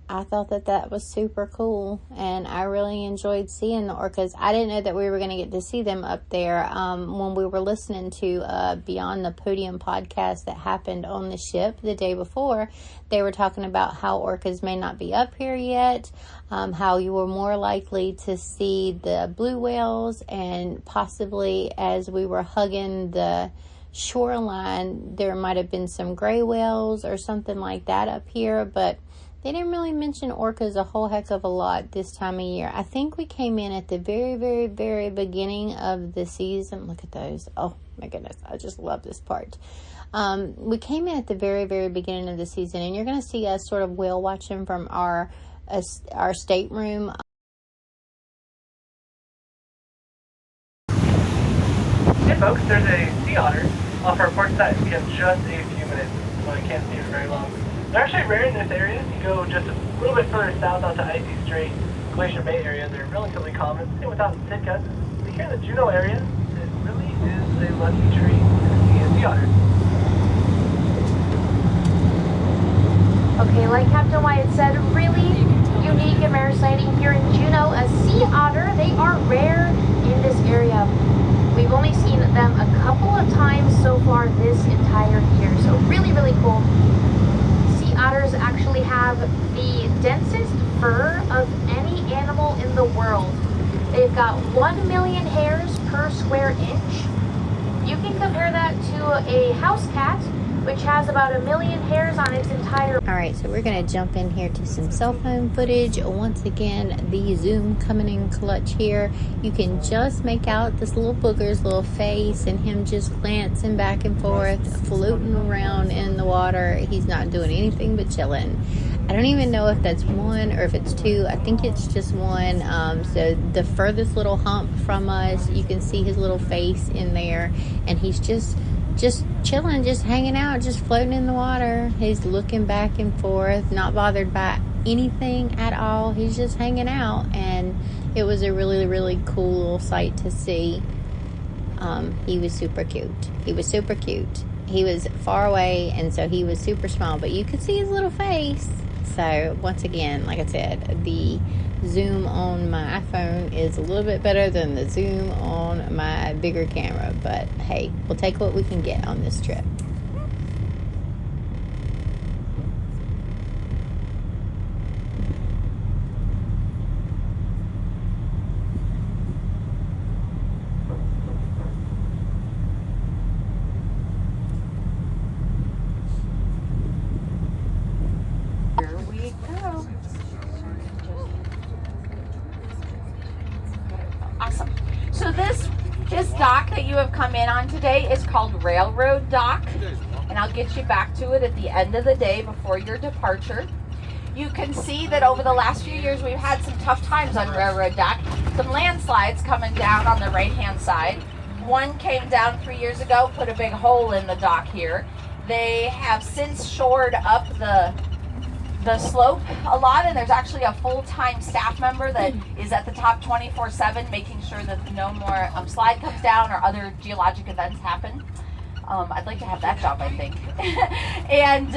I thought that that was super cool, and I really enjoyed seeing the orcas. I didn't know that we were going to get to see them up there. When we were listening to Beyond the Podium podcast that happened on the ship the day before, they were talking about how orcas may not be up here yet, how you were more likely to see the blue whales, and possibly as we were hugging the shoreline, there might have been some gray whales or something like that up here, but they didn't really mention orcas a whole heck of a lot this time of year. I think we came in at the very, very, very beginning of the season. Look at those. Oh my goodness, I just love this part. We came in at the very, very beginning of the season, and you're going to see us sort of whale watching from our stateroom. Hey folks, there's a sea otter off our port side. We have just a few minutes, so I can't see it very long. They're actually rare in this area. You go just a little bit further south onto Icy Strait, Glacier Bay area, they're relatively common. Same with out in Sitka. But here in the Juneau area, it really is a lucky treat to see a sea otter. Okay, like Captain Wyatt said, really unique and rare sighting here in Juneau. A sea otter, they are rare in this area. We've only seen them a couple of times so far this entire year, so really, really cool. Sea otters actually have the densest fur of any animal in the world. They've got 1 million hairs per square inch. You can compare that to a house cat, which has about 1 million hairs on its entire... Alright, so we're going to jump in here to some cell phone footage. Once again, the zoom coming in clutch here. You can just make out this little booger's little face and him just glancing back and forth, floating around in the water. He's not doing anything but chilling. I don't even know if that's 1 or if it's 2. I think it's just 1. So the furthest little hump from us, you can see his little face in there, and he's just chilling, just hanging out, just floating in the water. He's looking back and forth, not bothered by anything at all. He's just hanging out, and it was a really, really cool sight to see. He was super cute. He was super cute. He was far away, and so he was super small, but you could see his little face. So once again, like I said, the zoom on my iPhone is a little bit better than the zoom on my bigger camera, but hey, we'll take what we can get on this trip. Here we go. Awesome. So this dock that you have come in on today is called Railroad Dock, and I'll get you back to it at the end of the day before your departure. You can see that over the last few years we've had some tough times on Railroad Dock. Some landslides coming down on the right-hand side. One came down 3 years ago, put a big hole in the dock here. They have since shored up the slope a lot, and there's actually a full-time staff member that is at the top 24/7 making sure that no more slide comes down or other geologic events happen. I'd like to have that job, I think. And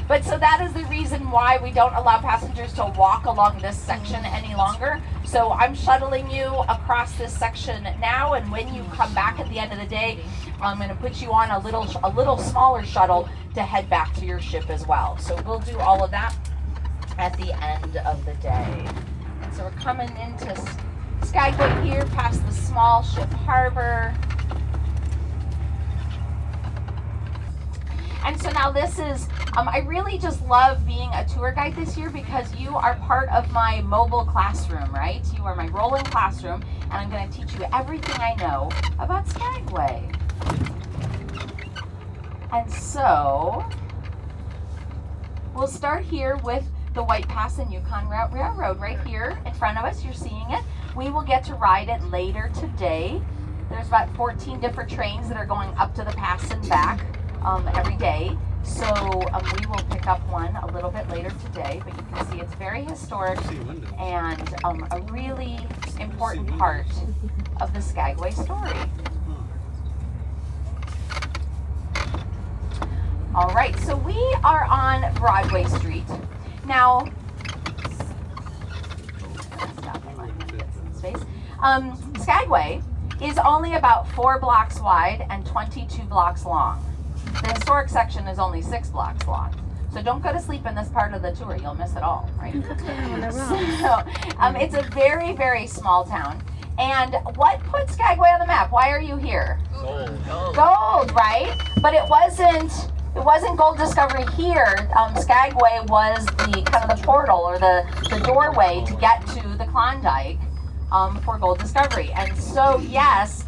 but so that is the reason why we don't allow passengers to walk along this section any longer. So I'm shuttling you across this section now, and when you come back at the end of the day, I'm going to put you on a little smaller shuttle to head back to your ship as well. So we'll do all of that at the end of the day. And so we're coming into Skagway here, past the small ship harbor. And so now this is, I really just love being a tour guide this year because you are part of my mobile classroom, right? You are my rolling classroom, and I'm going to teach you everything I know about Skagway. And so we'll start here with the White Pass and Yukon Route Railroad right here in front of us. You're seeing it. We will get to ride it later today. There's about 14 different trains that are going up to the pass and back every day. So we will pick up one a little bit later today, but you can see it's very historic and a really important part of the Skagway story. All right, so we are on Broadway Street. Now, Skagway is only about 4 blocks wide and 22 blocks long. The historic section is only 6 blocks long. So don't go to sleep in this part of the tour. You'll miss it all, right? So, it's a very, very small town. And what put Skagway on the map? Why are you here? Gold, right? But it wasn't gold discovery here. Skagway was the kind of the portal or the doorway to get to the Klondike for gold discovery. And so, yes,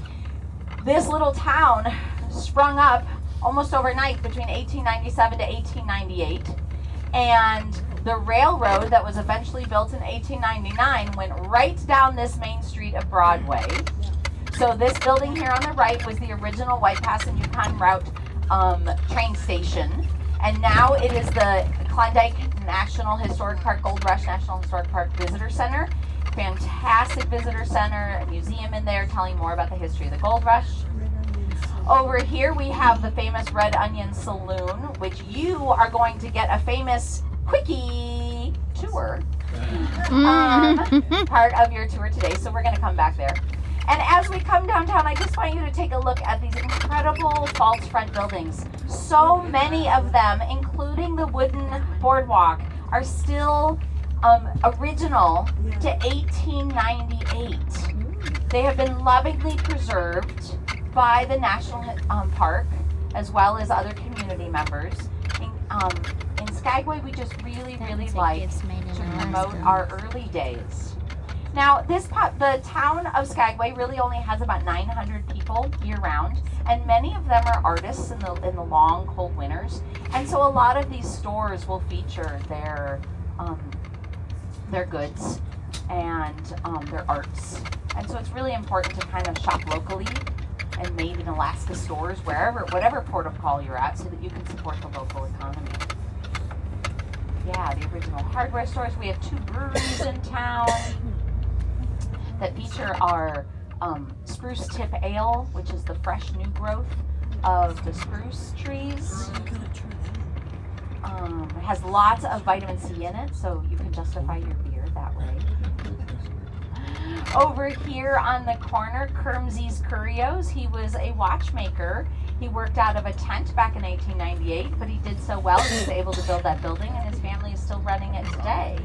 this little town sprung up almost overnight between 1897 to 1898. And the railroad that was eventually built in 1899 went right down this main street of Broadway. So this building here on the right was the original White Pass and Yukon Route train station, and now it is the Klondike National Historic Park, Gold Rush National Historic Park Visitor Center. Fantastic visitor center, a museum in there telling more about the history of the Gold Rush. Over here we have the famous Red Onion Saloon, which you are going to get a famous quickie tour, part of your tour today, so we're going to come back there. And as we come downtown, I just want you to take a look at these incredible false front buildings. So many of them, including the wooden boardwalk, are still original to 1898. They have been lovingly preserved by the National Park, as well as other community members. In Skagway, we just really like to promote our early days. Now, the town of Skagway really only has about 900 people year-round, and many of them are artists in the long, cold winters. And so a lot of these stores will feature their goods and their arts. And so it's really important to kind of shop locally and made in Alaska stores, whatever port of call you're at, so that you can support the local economy. Yeah, the original hardware stores. We have 2 breweries in town that feature our spruce tip ale, which is the fresh new growth of the spruce trees. has lots of vitamin C in it, so you can justify your beer that way. Over here on the corner, Kermsey's Curios. He was a watchmaker. He worked out of a tent back in 1898, but he did so well he was able to build that building, and his family is still running it today.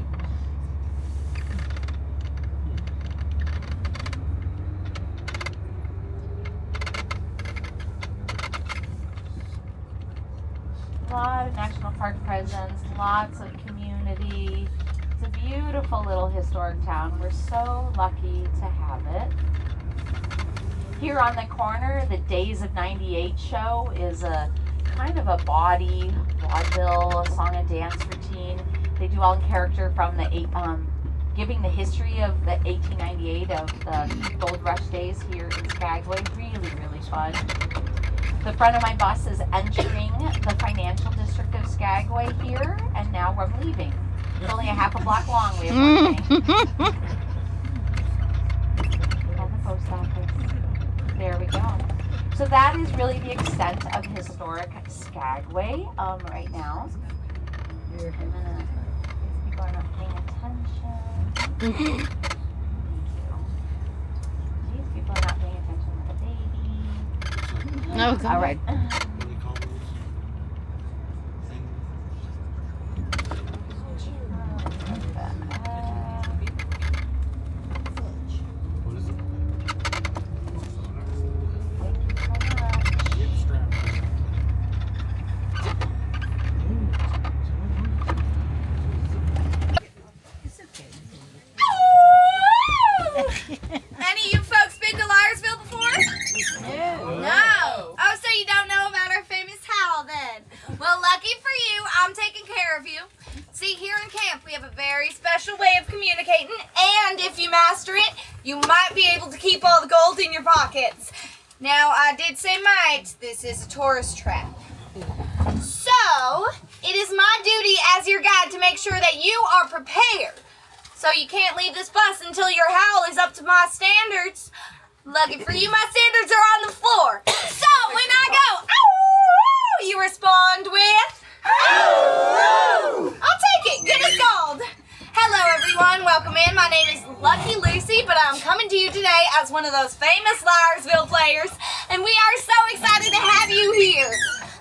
A lot of national park presence, lots of community. It's a beautiful little historic town. We're so lucky to have it. Here on the corner, the Days of 98 show is a kind of a bawdy vaudeville song and dance routine. They do all in character from the giving the history of the 1898 of the gold rush days here in Skagway. Really, really fun. The front of my bus is entering the financial district of Skagway here, and now we're leaving. It's only a half a block long. We have one thing. Call the post office. There we go. So that is really the extent of historic Skagway right now. I'm gonna, people are not paying attention. Thank you. These people are not paying attention to the baby. Oh, God. All right. Any of you folks been to Liarsville before? No. Oh, so you don't know about our famous Howl then? Well, lucky for you, I'm taking care of you. See, here in camp, we have a very special way of communicating, and if you master it, you might be able to keep all the gold in your pockets. Now, I did say might. This is a tourist trap. So, it is my duty as your guide to make sure that you are prepared. So you can't leave this bus until your howl is up to my standards. Lucky for you, my standards are on the floor. So when I go, ow, you respond with, ow. I'll take it. Good as gold. Hello, everyone. Welcome in. My name is Lucky Lucy, but I'm coming to you today as one of those famous Liarsville players, and we are so excited to have you here.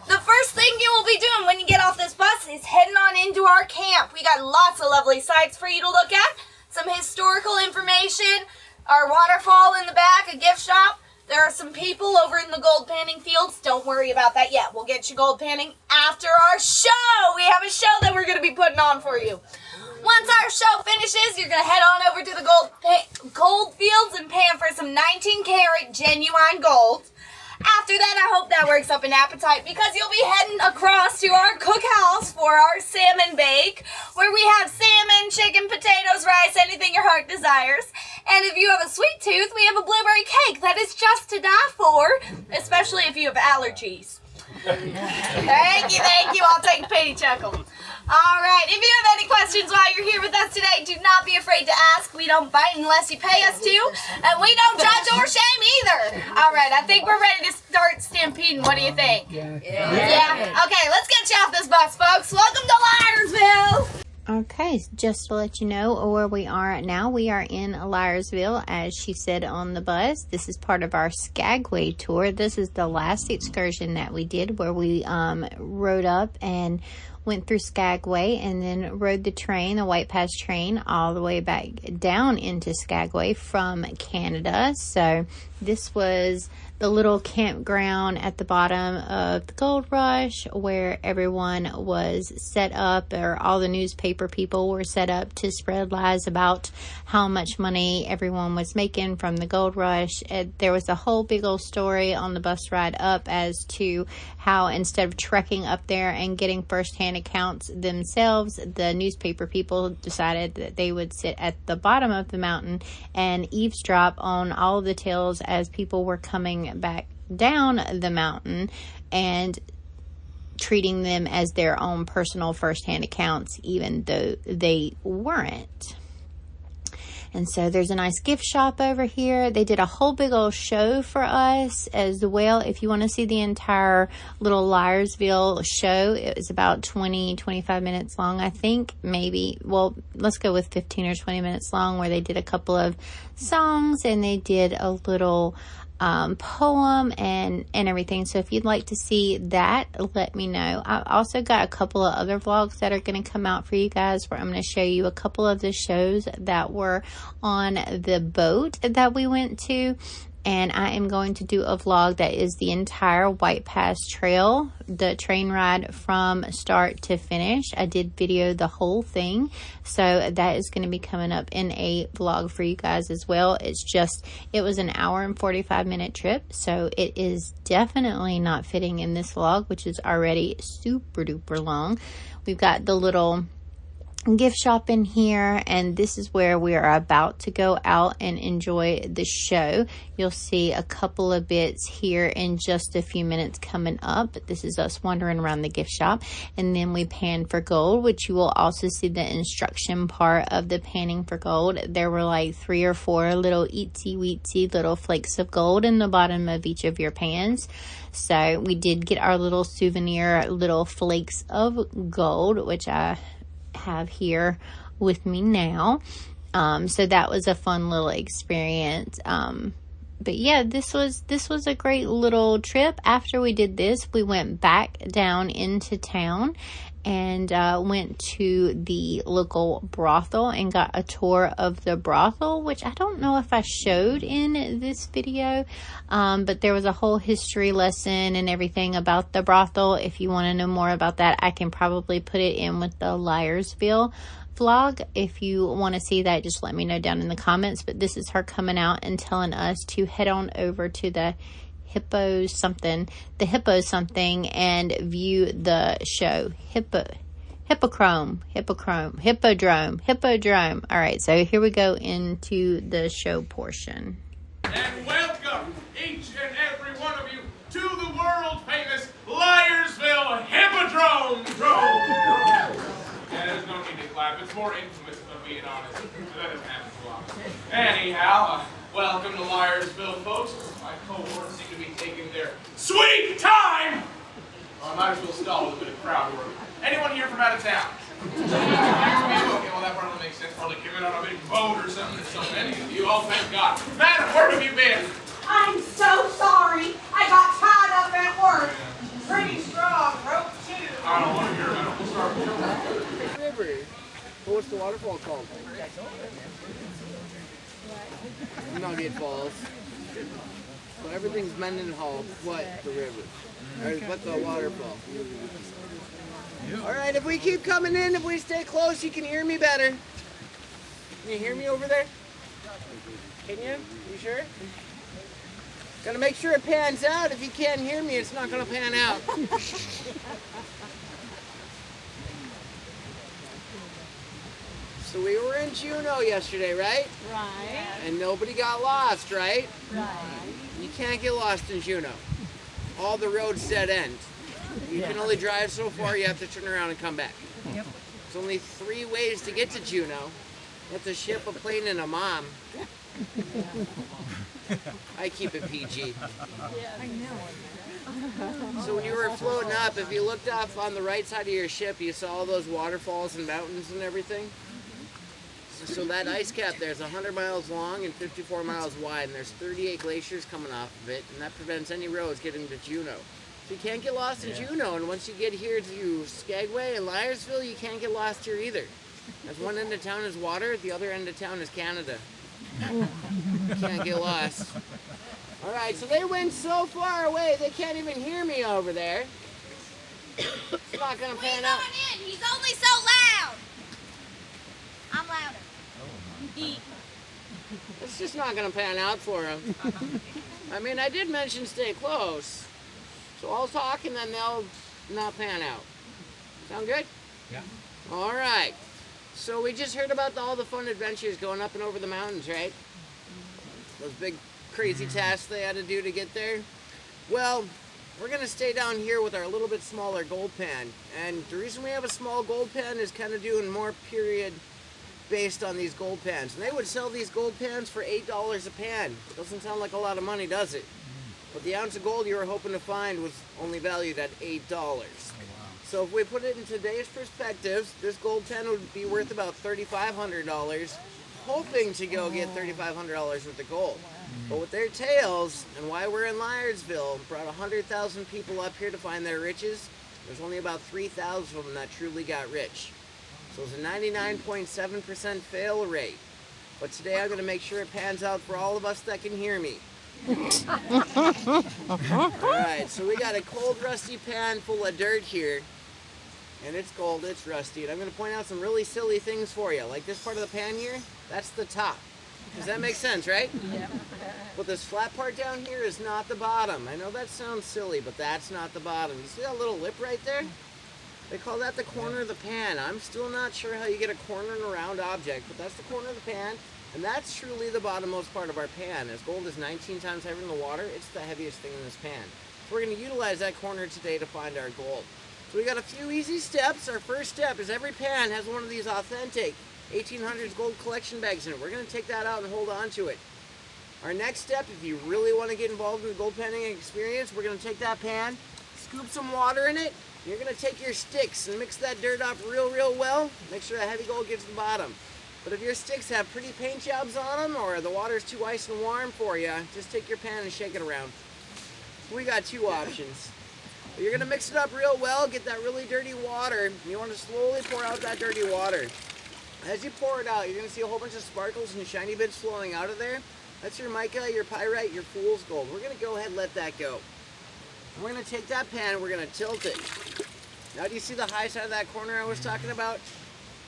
The first thing you will be doing when you get off this bus is heading on into our camp. We got lots of lovely sights for you to look at. Some historical information, our waterfall in the back, a gift shop. There are some people over in the gold panning fields. Don't worry about that yet. We'll get you gold panning after our show. We have a show that we're going to be putting on for you. Once our show finishes, you're going to head on over to the gold fields and pan for some 19-karat genuine gold. After that, I hope that works up an appetite because you'll be heading across to our cookhouse for our salmon bake, where we have salmon, chicken, potatoes, rice, anything your heart desires. And if you have a sweet tooth, we have a blueberry cake that is just to die for, especially if you have allergies. Thank you. I'll take a penny chuckle. All right, if you have any questions while you're here with us today, do not be afraid to ask. We don't bite unless you pay us to, and we don't judge or shame either. All right, I think we're ready to start stampeding. What do you think? Yeah. Okay, let's get you off this bus, folks. Welcome to Liarsville. Okay, just to let you know where we are at now, we are in Liarsville, as she said on the bus. This is part of our Skagway tour. This is the last excursion that we did, where we rode up and went through Skagway and then rode the train, the White Pass train, all the way back down into Skagway from Canada. So this was the little campground at the bottom of the gold rush where everyone was set up, or all the newspaper people were set up to spread lies about how much money everyone was making from the gold rush. There was a whole big old story on the bus ride up as to how, instead of trekking up there and getting firsthand accounts themselves, the newspaper people decided that they would sit at the bottom of the mountain and eavesdrop on all of the tales as people were coming back down the mountain, and treating them as their own personal firsthand accounts, even though they weren't. And so there's a nice gift shop over here. They did a whole big old show for us as well. If you want to see the entire little Liarsville show, it was about 20-25 minutes long, I think. Maybe, well, let's go with 15 or 20 minutes long, where they did a couple of songs and they did a little poem and everything. So if you'd like to see that, let me know. I also got a couple of other vlogs that are going to come out for you guys, where I'm going to show you a couple of the shows that were on the boat that we went to. And I am going to do a vlog that is the entire White Pass Trail, the train ride from start to finish. I did video the whole thing, so that is going to be coming up in a vlog for you guys as well. It was an hour and 45-minute trip, so it is definitely not fitting in this vlog, which is already super duper long. We've got the little gift shop in here, and this is where we are about to go out and enjoy the show. You'll see a couple of bits here in just a few minutes coming up, but this is us wandering around the gift shop. And then we pan for gold, which you will also see the instruction part of the panning for gold. There were like 3 or 4 little itsy weetsy little flakes of gold in the bottom of each of your pans. So we did get our little souvenir little flakes of gold, which I have here with me now. So that was a fun little experience. But yeah, this was a great little trip. After we did this, we went back down into town and went to the local brothel and got a tour of the brothel, which I don't know if I showed in this video, but there was a whole history lesson and everything about the brothel. If you want to know more about that, I can probably put it in with the Liarsville vlog. If you want to see that, just let me know down in the comments. But this is her coming out and telling us to head on over to the Hippodrome and view the show. Hippodrome. All right, so here we go into the show portion. And welcome each and every one of you to the world famous Liarsville Hippodrome. Yeah, there's no need to clap. It's more infamous, if I'm being honest. So that doesn't happen too often. Anyhow, welcome to Liarsville, folks. My cohorts seem to be taking their sweet time. Well, I might as well stall with a bit of crowd work. Anyone here from out of town? Okay, well, that probably makes sense. Probably came in on a big boat or something. There's so many of you. Oh, thank God. Madam, where have you been? I'm so sorry. I got tied up at work. Pretty strong rope too. I don't want to hear about it. We'll start with River. What's the waterfall called? Nugget Falls. So everything's Mendenhall, what the river, or what the waterfall. All right, if we keep coming in, if we stay close, you can hear me better. Can you hear me over there? Can you? You sure? Gotta make sure it pans out. If you can't hear me, it's not gonna pan out. So we were in Juneau yesterday, right? Right. And nobody got lost, right? Right. You can't get lost in Juneau. All the roads dead end. You can only drive so far, you have to turn around and come back. Yep. There's only 3 ways to get to Juneau. You have to ship, a plane, and a mom. I keep it PG. I know. So when you were floating up, if you looked off on the right side of your ship, you saw all those waterfalls and mountains and everything. So that ice cap there is 100 miles long and 54 miles wide, and there's 38 glaciers coming off of it, and that prevents any roads getting to Juneau. So you can't get lost in Juneau, and once you get here to Skagway and Liarsville, you can't get lost here either. As one end of town is water, the other end of town is Canada. You can't get lost. All right, so they went so far away, they can't even hear me over there. It's not going to pan out. He's only so loud. I'm louder. It's just not going to pan out for them. I mean, I did mention stay close. So I'll talk and then they'll not pan out. Sound good? Yeah. All right. So we just heard about all the fun adventures going up and over the mountains, right? Those big crazy tasks they had to do to get there. Well, we're going to stay down here with our little bit smaller gold pan. And the reason we have a small gold pan is kind of doing more period based on these gold pans. And they would sell these gold pans for $8 a pan. Doesn't sound like a lot of money, does it? But the ounce of gold you were hoping to find was only valued at $8. So if we put it in today's perspective, this gold pan would be worth about $3,500, hoping to go get $3,500 worth of gold. But with their tales, and why we're in Liarsville, brought 100,000 people up here to find their riches, there's only about 3,000 of them that truly got rich. So it's a 99.7% fail rate. But today I'm going to make sure it pans out for all of us that can hear me. Alright, so we got a cold, rusty pan full of dirt here. And it's cold, it's rusty. And I'm going to point out some really silly things for you. Like this part of the pan here, that's the top. Does that make sense, right? Yeah. But this flat part down here is not the bottom. I know that sounds silly, but that's not the bottom. You see that little lip right there? They call that the corner of the pan. I'm still not sure how you get a corner in a round object, but that's the corner of the pan. And that's truly the bottommost part of our pan. As gold is 19 times heavier than the water, it's the heaviest thing in this pan. So we're going to utilize that corner today to find our gold. So we got a few easy steps. Our first step is every pan has one of these authentic 1800s gold collection bags in it. We're going to take that out and hold on to it. Our next step, if you really want to get involved in the gold panning experience, we're going to take that pan, scoop some water in it. You're going to take your sticks and mix that dirt up real well. Make sure that heavy gold gets to the bottom. But if your sticks have pretty paint jobs on them or the water's too ice and warm for you, just take your pan and shake it around. We got two options. You're going to mix it up real well, get that really dirty water. You want to slowly pour out that dirty water. As you pour it out, you're going to see a whole bunch of sparkles and shiny bits flowing out of there. That's your mica, your pyrite, your fool's gold. We're going to go ahead and let that go. And we're going to take that pan and we're going to tilt it. Now do you see the high side of that corner I was talking about?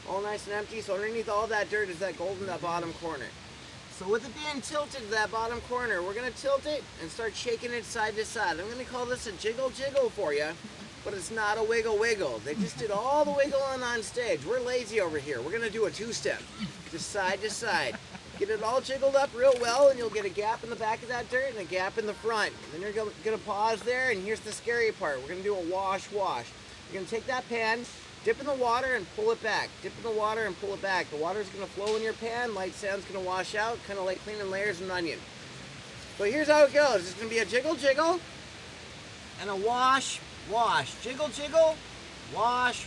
All nice and empty. So underneath all that dirt is that gold in that bottom corner. So with it being tilted to that bottom corner, we're going to tilt it and start shaking it side to side. I'm going to call this a jiggle for you, but it's not a wiggle. They just did all the wiggling on stage. We're lazy over here. We're going to do a two-step, just side to side. Get it all jiggled up real well, and you'll get a gap in the back of that dirt and a gap in the front. And then you're going to pause there, and here's the scary part. We're going to do a wash. You're going to take that pan, dip in the water and pull it back. Dip in the water and pull it back. The water's going to flow in your pan. Light sand's going to wash out, kind of like cleaning layers of an onion. So here's how it goes. It's going to be a jiggle, and a wash. Jiggle, wash.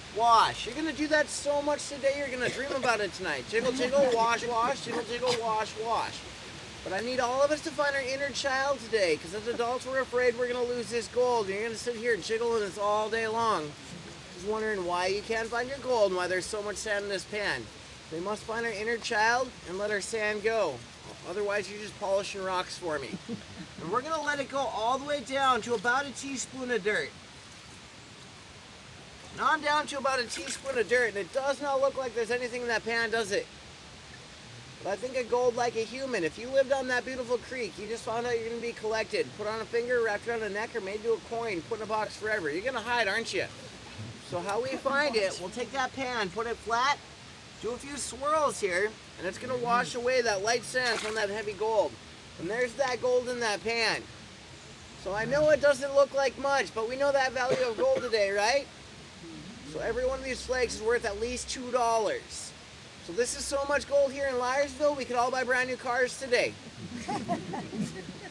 You're going to do that so much today, you're going to dream about it tonight. Jiggle, wash. Jiggle, wash. But I need all of us to find our inner child today, because as adults we're afraid we're going to lose this gold. You're going to sit here and jiggle this all day long. Just wondering why you can't find your gold and why there's so much sand in this pan. We must find our inner child and let our sand go. Otherwise you're just polishing rocks for me. And we're going to let it go all the way down to about a teaspoon of dirt. And on down to about a teaspoon of dirt, and it does not look like there's anything in that pan, does it? But I think of gold like a human. If you lived on that beautiful creek, you just found out you're going to be collected, put on a finger, wrapped around a neck, or made into a coin, put in a box forever. You're going to hide, aren't you? So how we find it, we'll take that pan, put it flat, do a few swirls here, and it's going to wash away that light sand from that heavy gold. And there's that gold in that pan. So I know it doesn't look like much, but we know that value of gold today, right? So every one of these flakes is worth at least $2. So this is so much gold here in Liarsville, we could all buy brand new cars today.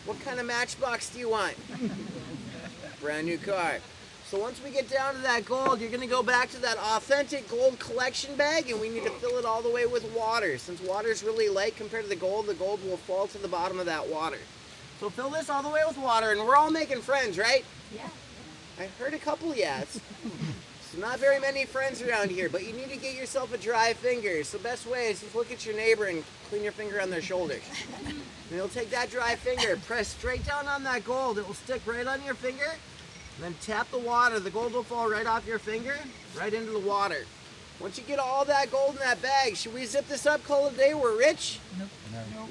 What kind of matchbox do you want? Brand new car. So once we get down to that gold, you're going to go back to that authentic gold collection bag, and we need to fill it all the way with water. Since water is really light compared to the gold will fall to the bottom of that water. So fill this all the way with water, and we're all making friends, right? Yeah. I heard a couple yes. So not very many friends around here, but you need to get yourself a dry finger. So the best way is just look at your neighbor and clean your finger on their shoulders. And you'll take that dry finger, press straight down on that gold. It will stick right on your finger. And then tap the water. The gold will fall right off your finger, right into the water. Once you get all that gold in that bag, should we zip this up, call it a day, we're rich? Nope.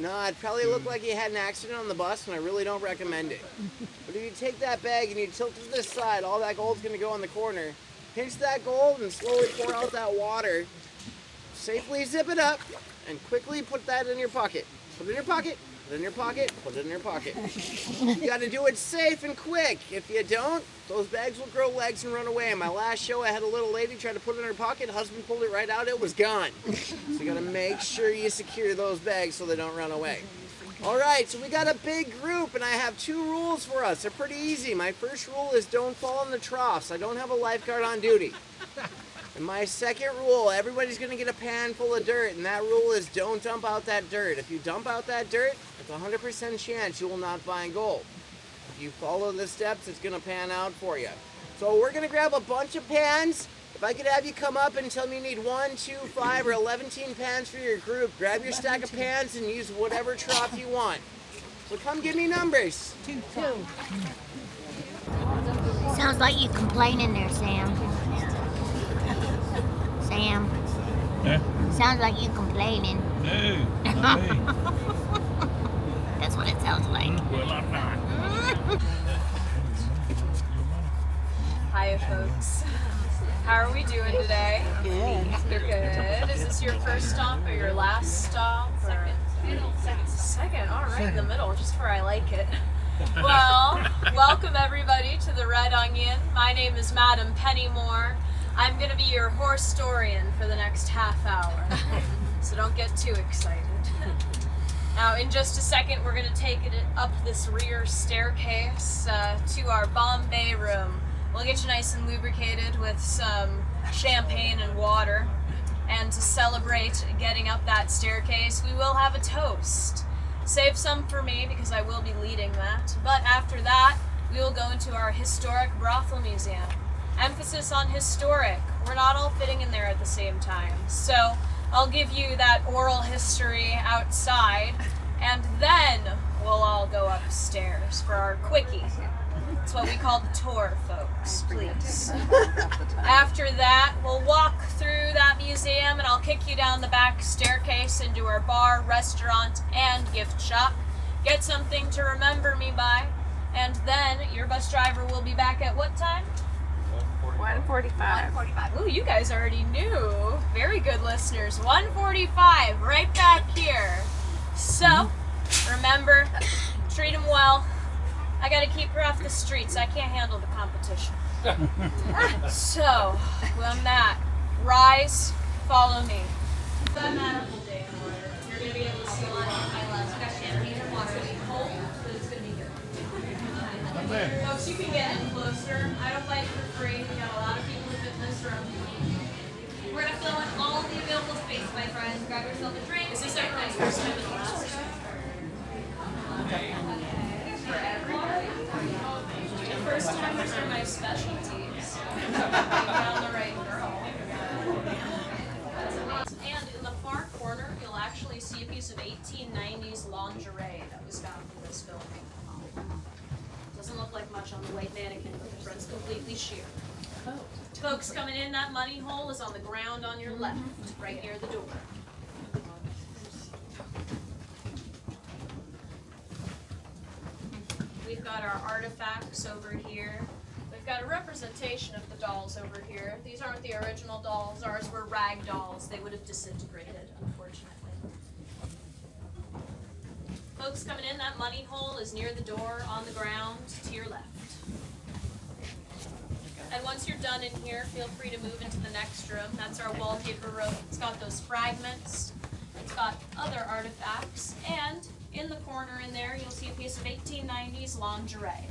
No, it'd probably look like you had an accident on the bus, and I really don't recommend it. But if you take that bag and you tilt it to this side, all that gold's going to go in the corner. Pinch that gold and slowly pour out that water. Safely zip it up and quickly put that in your pocket. Put it in your pocket. Put it in your pocket, put it in your pocket. You gotta do it safe and quick. If you don't, those bags will grow legs and run away. In my last show, I had a little lady try to put it in her pocket. Husband pulled it right out, it was gone. So you gotta make sure you secure those bags so they don't run away. All right, so we got a big group, and I have 2 rules for us. They're pretty easy. My first rule is don't fall in the troughs. I don't have a lifeguard on duty. And my second rule, everybody's gonna get a pan full of dirt, and that rule is don't dump out that dirt. If you dump out that dirt, it's a 100% chance you will not find gold. If you follow the steps, it's gonna pan out for you. So we're gonna grab a bunch of pans. If I could have you come up and tell me you need 1, 2, 5, or 11 pans for your group, grab your stack of pans and use whatever trough you want. So come give me numbers. 2. Sounds like you complaining there, Sam. Sam. Yeah? Sounds like you complaining. No, not me. That's what it sounds like. Well, I'm not. Hi, folks. How are we doing today? Good. You're good. Is this your first stop or your last stop? Second. All right, in the middle, just where I like it. Well, welcome everybody to the Red Onion. My name is Madam Pennymore. I'm going to be your horse-storian for the next half hour, so don't get too excited. Now, in just a second, we're going to take it up this rear staircase to our Bombay room. We'll get you nice and lubricated with some champagne and water. And to celebrate getting up that staircase, we will have a toast. Save some for me because I will be leading that. But after that, we will go into our historic brothel museum. Emphasis on historic. We're not all fitting in there at the same time. So I'll give you that oral history outside, and then we'll all go upstairs for our quickie. It's what we call the tour, folks, please. After that, we'll walk through that museum, and I'll kick you down the back staircase into our bar, restaurant, and gift shop. Get something to remember me by, and then your bus driver will be back at what time? 1:45. Ooh, you guys already knew. Very good listeners. 1:45, right back here. So, remember, treat them well. I gotta keep her off the streets. I can't handle the competition. So, on that, rise, follow me. That magical day in order. You're gonna be able to see a lot of highlights. I've got champagne and water. Be cold, but it's gonna be good. Folks, you can get in closer. I don't bite for free. We got a lot of people who fit in this room. We're gonna fill in all of the available space, my friends. Grab yourself a drink. Is this everyone's first time in Alaska? For everybody? First timers are my specialties. Found the right girl. And in the far corner, you'll actually see a piece of 1890s lingerie that was found in this building. Doesn't look like much on the white mannequin, but the front's completely sheer. Folks, coming in, that money hole is on the ground on your left, right near the door. We've got our artifacts over here. We've got a representation of the dolls over here. These aren't the original dolls. Ours were rag dolls. They would have disintegrated, unfortunately. Folks coming in, that money hole is near the door on the ground to your left. And once you're done in here, feel free to move into the next room. That's our wallpaper room. It's got those fragments. It's got other artifacts. And in the corner in there, you'll see a piece of 1890s lingerie.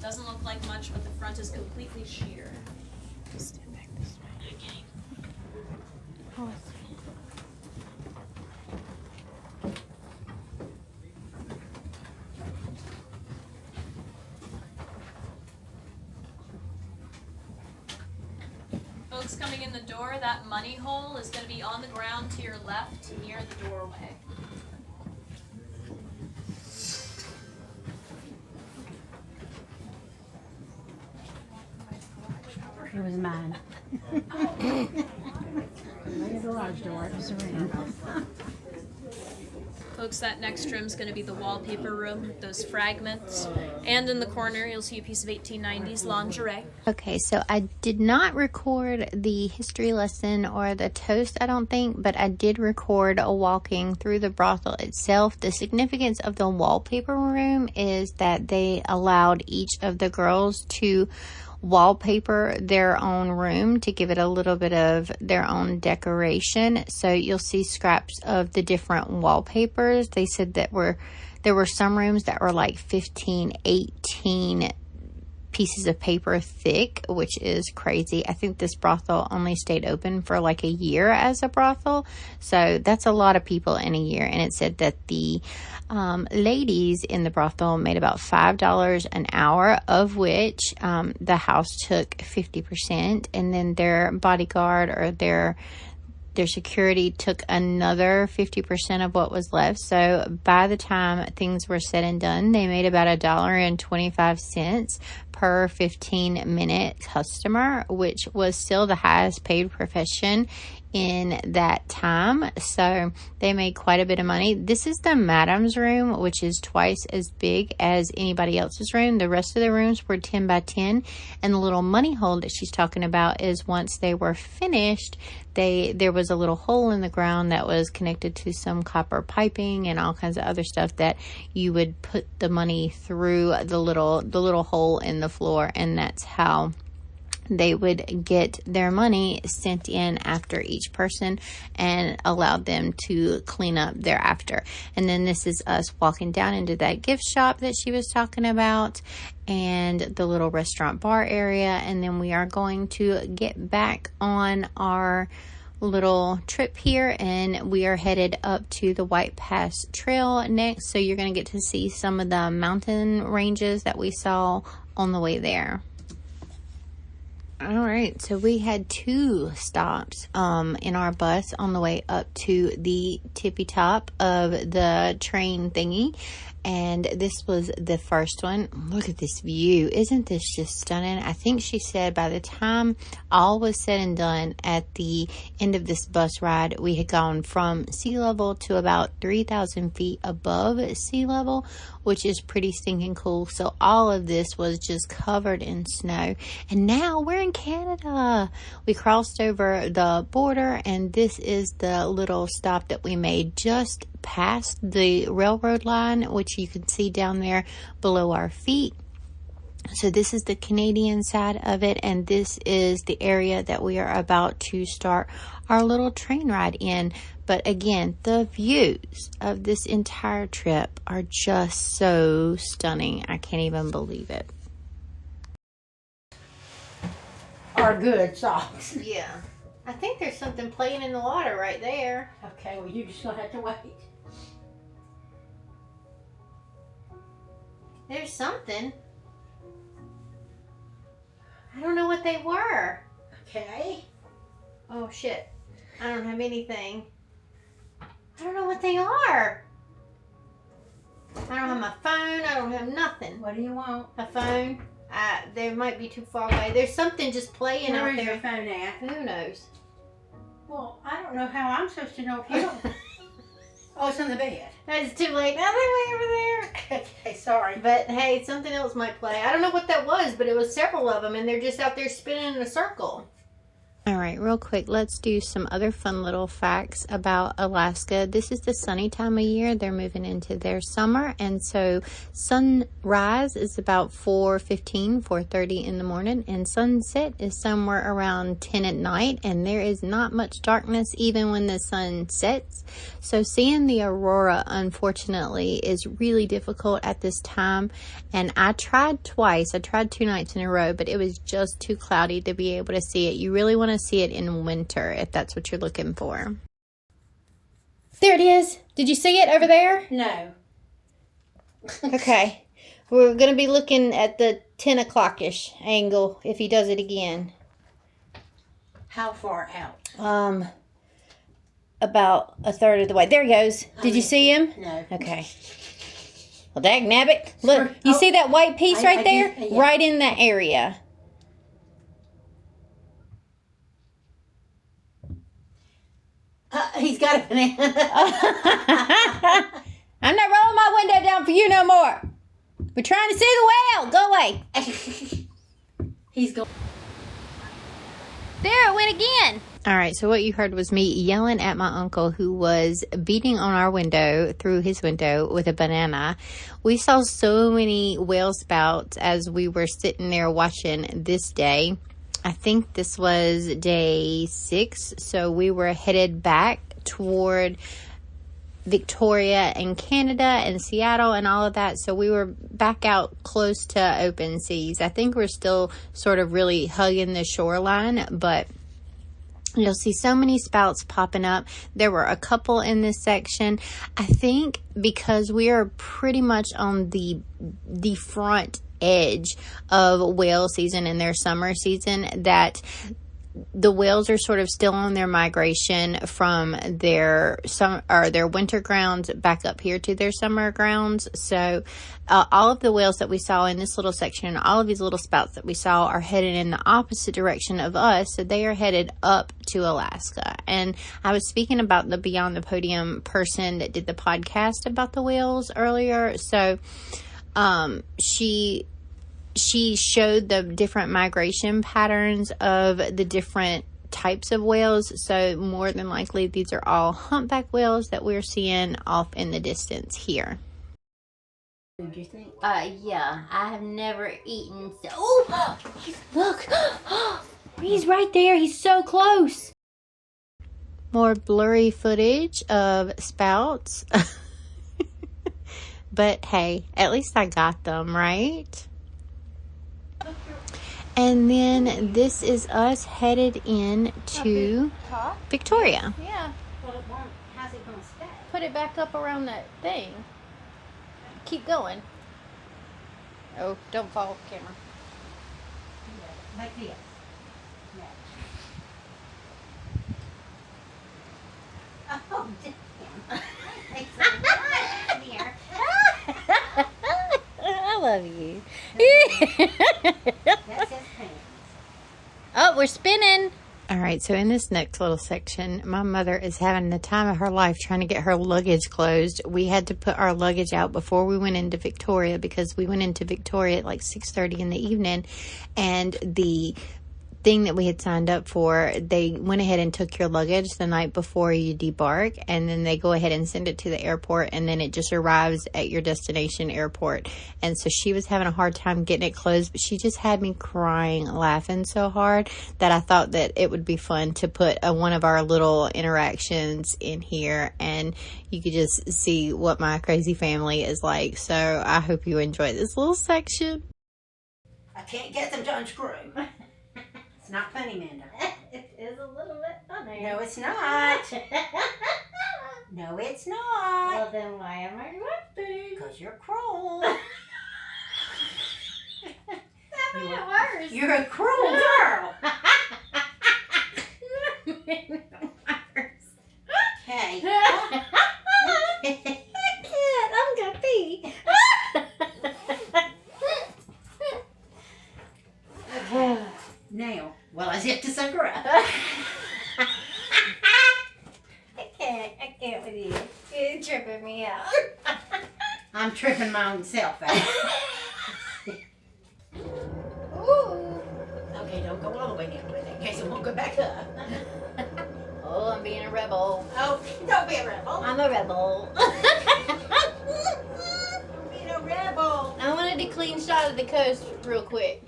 Doesn't look like much, but the front is completely sheer. Stand back this way. Okay. Folks coming in the door, that money hole is going to be on the ground to your left near the doorway. It was mine. The garage door, it was around. folks, that next room is going to be the wallpaper room, those fragments. And in the corner, you'll see a piece of 1890s lingerie. Okay, so I did not record the history lesson or the toast, I don't think, but I did record a walking through the brothel itself. The significance of the wallpaper room is that they allowed each of the girls to wallpaper their own room to give it a little bit of their own decoration. So you'll see scraps of the different wallpapers. They said that there were some rooms that were like 15, 18 pieces of paper thick, which is crazy. I think this brothel only stayed open for like a year as a brothel, so that's a lot of people in a year. And it said that the ladies in the brothel made about $5 an hour, of which the house took 50%, and then their bodyguard or their security took another 50% of what was left. So by the time things were said and done, they made about $1.25 per 15-minute customer, which was still the highest paid profession in that time. So they made quite a bit of money. This is the madam's room, which is twice as big as anybody else's room. The rest of the rooms were 10 by 10, and the little money hole that she's talking about is once they were finished, there was a little hole in the ground that was connected to some copper piping and all kinds of other stuff that you would put the money through the little hole in the floor, and that's how they would get their money sent in after each person and allowed them to clean up thereafter. And then this is us walking down into that gift shop that she was talking about and the little restaurant bar area. And then we are going to get back on our little trip here, and we are headed up to the White Pass Trail next. So you're going to get to see some of the mountain ranges that we saw on the way there. All right, so we had 2 stops in our bus on the way up to the tippy top of the train thingy, and this was the first one. Look at this view. Isn't this just stunning? I think she said by the time all was said and done at the end of this bus ride, we had gone from sea level to about 3,000 feet above sea level, which is pretty stinking cool. So all of this was just covered in snow, and now we're in Canada. We crossed over the border, and this is the little stop that we made just past the railroad line, which you can see down there below our feet. So this is the Canadian side of it, and this is the area that we are about to start our little train ride in. But again, the views of this entire trip are just so stunning. I can't even believe it. Are good socks. Yeah. I think there's something playing in the water right there. Okay, well, you're just gonna have to wait. There's something. I don't know what they were. Okay. Oh shit. I don't have anything. I don't know what they are. I don't have my phone. I don't have nothing. What do you want? A phone? They might be too far away. There's something just playing out there. Where is your phone at? Who knows? Well, I don't know how I'm supposed to know if you don't. Oh, it's in the bed. It's too late. Now they're way over there. Okay, sorry. But hey, something else might play. I don't know what that was, but it was several of them, and they're just out there spinning in a circle. All right, real quick, let's do some other fun little facts about Alaska. This is the sunny time of year. They're moving into their summer, and so sunrise is about 4:30 in the morning, and sunset is somewhere around 10 at night, and there is not much darkness even when the sun sets. So seeing the aurora, unfortunately, is really difficult at this time, and I tried twice. I tried 2 nights in a row, but it was just too cloudy to be able to see it. You really want to see it in winter if that's what you're looking for. There it is. Did you see it over there? No. Okay. We're going to be looking at the 10 o'clock-ish angle if he does it again. How far out? About a third of the way. There he goes. Did you see him? No. Okay. Well, dagnabbit. Look, you see that white piece right there? Yeah. Right in that area. He's got a banana. for you no more. We're trying to see the whale. Go away. He's going. There it went again. All right, so what you heard was me yelling at my uncle who was beating on our window, through his window, with a banana. We saw so many whale spouts as we were sitting there watching this day. I think this was day 6, so we were headed back toward Victoria and Canada and Seattle and all of that. So we were back out close to open seas. I think we're still sort of really hugging the shoreline, but you'll see so many spouts popping up. There were a couple in this section. I think because we are pretty much on the front edge of whale season and their summer season, that the whales are sort of still on their migration from their winter grounds back up here to their summer grounds. So all of the whales that we saw in this little section and all of these little spouts that we saw are headed in the opposite direction of us. So they are headed up to Alaska. And I was speaking about the Beyond the Podium person that did the podcast about the whales earlier. So she showed the different migration patterns of the different types of whales. So more than likely, these are all humpback whales that we're seeing off in the distance here. What did you think? Yeah, I have never eaten so... Oh, look, he's right there. He's so close. More blurry footage of spouts. But hey, at least I got them, right? And then this is us headed in to Victoria. Yeah. Well, it won't. How's it going to stay? Put it back up around that thing. Keep going. Oh, don't fall off camera. Yeah, like this. Yeah. Oh, damn. It's a here. I love you. That's his pants. Oh, we're spinning. All right, so in this next little section, my mother is having the time of her life trying to get her luggage closed. We had to put our luggage out before we went into Victoria because we went into Victoria at like 6:30 in the evening, and the thing that we had signed up for, they went ahead and took your luggage the night before you debark, and then they go ahead and send it to the airport, and then it just arrives at your destination airport. And so she was having a hard time getting it closed, but she just had me crying, laughing so hard that I thought that it would be fun to put one of our little interactions in here, and you could just see what my crazy family is like. So I hope you enjoy this little section. I can't get them to unscrew. It's not funny, Amanda. It is a little bit funny. No, it's not. No, it's not. Well, then why am I laughing? Because you're cruel. That made it worse. You're a cruel girl. Okay. I can't. I'm gonna pee. Now, well, as if to suck her up. I can't with you. You're tripping me out. I'm tripping my own self out. Ooh. Okay, don't go all the way down with it in case it won't go back up. Oh, I'm being a rebel. Oh, don't be a rebel. I'm a rebel. Don't be a rebel. I wanted a clean shot of the coast real quick.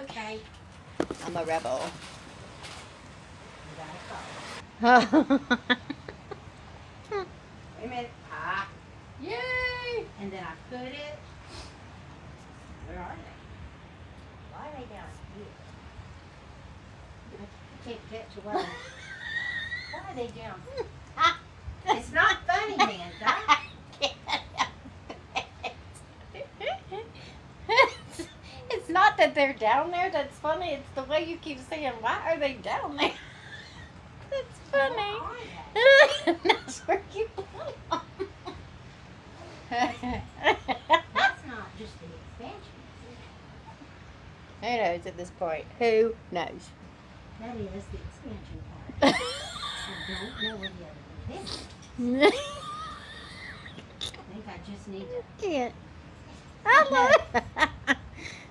Okay. I'm a rebel. You gotta call. Wait a minute. Yay! And then I put it. Where are they? Why are they down here? I can't catch one. Why are they down? It's not funny, Amanda. It's not that they're down there that's funny. It's the way you keep saying, why are they down there? That's funny. That's where you belong. That's not just the expansion. Who knows at this point? Who knows? That is the expansion part. I don't know what the other one is. They just need to. Can't. I love it.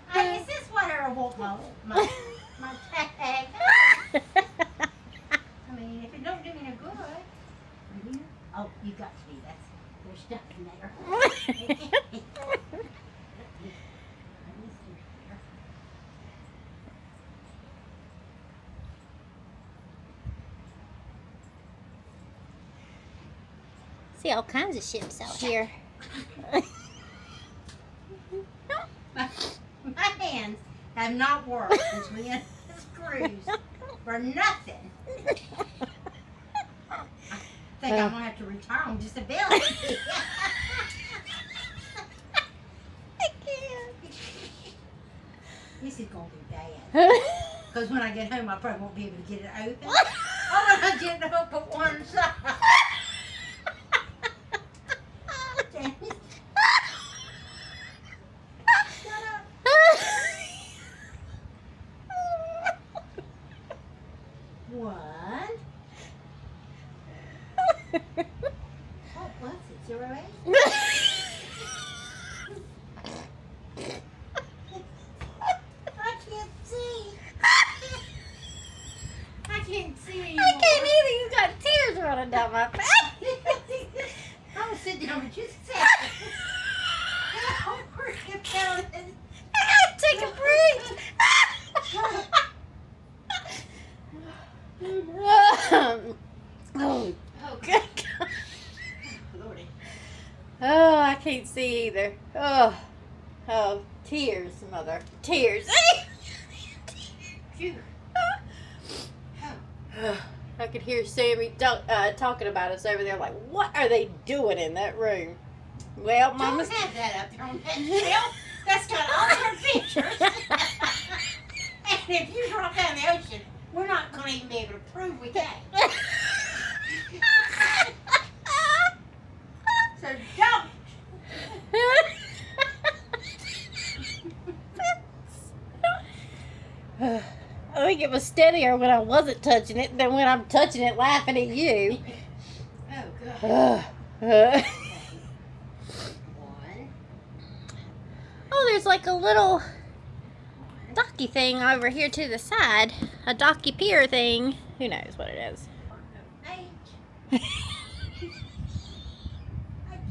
Hey, is this what I want my tag? I mean, if it don't do me no good. Oh, you got to be. There's stuff in there. See all kinds of ships out here. My hands have not worked since we ended this cruise for nothing. I think I'm gonna have to retire on disability. I can't. This is gonna be bad. Because when I get home, I probably won't be able to get it open. I'm gonna get it open one side. Damn it. One. What was it? 08? I can't see. I can't see anymore. I can't either. You got tears running down my face. I'm gonna sit down and just say. Oh, we're going. I gotta take a break. Oh, good God. Lordy. Oh, I can't see either. Oh, tears, mother. Tears. I could hear Sammy talking about us over there like, what are they doing in that room? Well, Mama's... Don't have that up there on that shelf. That's got all your pictures. And if you drop down the ocean, we're not going to even be able to prove we can. So don't. I think it was steadier when I wasn't touching it than when I'm touching it laughing at you. Oh, God. One. Oh, there's like a little docky thing over here to the side. A docky pier thing. Who knows what it is. H. I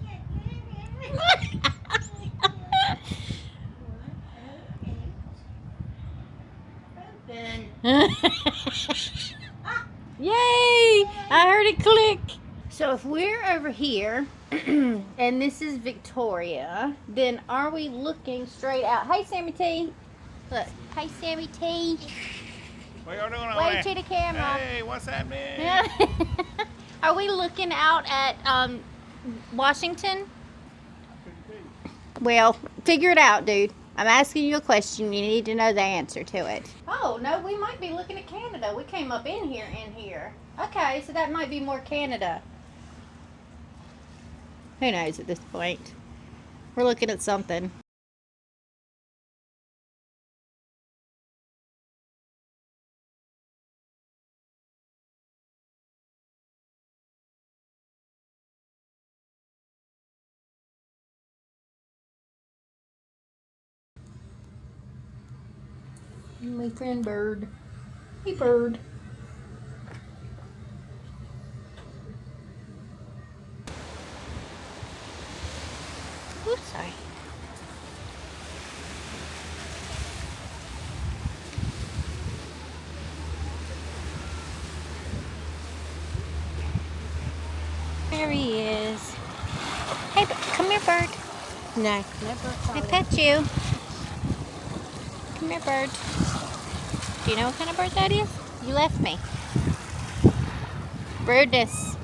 can't get it. Yay! I heard it click. So if we're over here and this is Victoria, then are we looking straight out? Hey, Sammy T. Look. Hey, Sammy T. What y'all doing over Wave there? to the camera. Hey, what's happening? Are we looking out at Washington? Well, figure it out, dude. I'm asking you a question. You need to know the answer to it. Oh, no, we might be looking at Canada. We came up in here. Okay, so that might be more Canada. Who knows at this point? We're looking at something. My friend Bird. Hey, Bird. Oops, sorry. There he is. Hey, come here, Bird. No, I pet you. Come here, Bird. Do you know what kind of bird that is? You left me. Rudeness.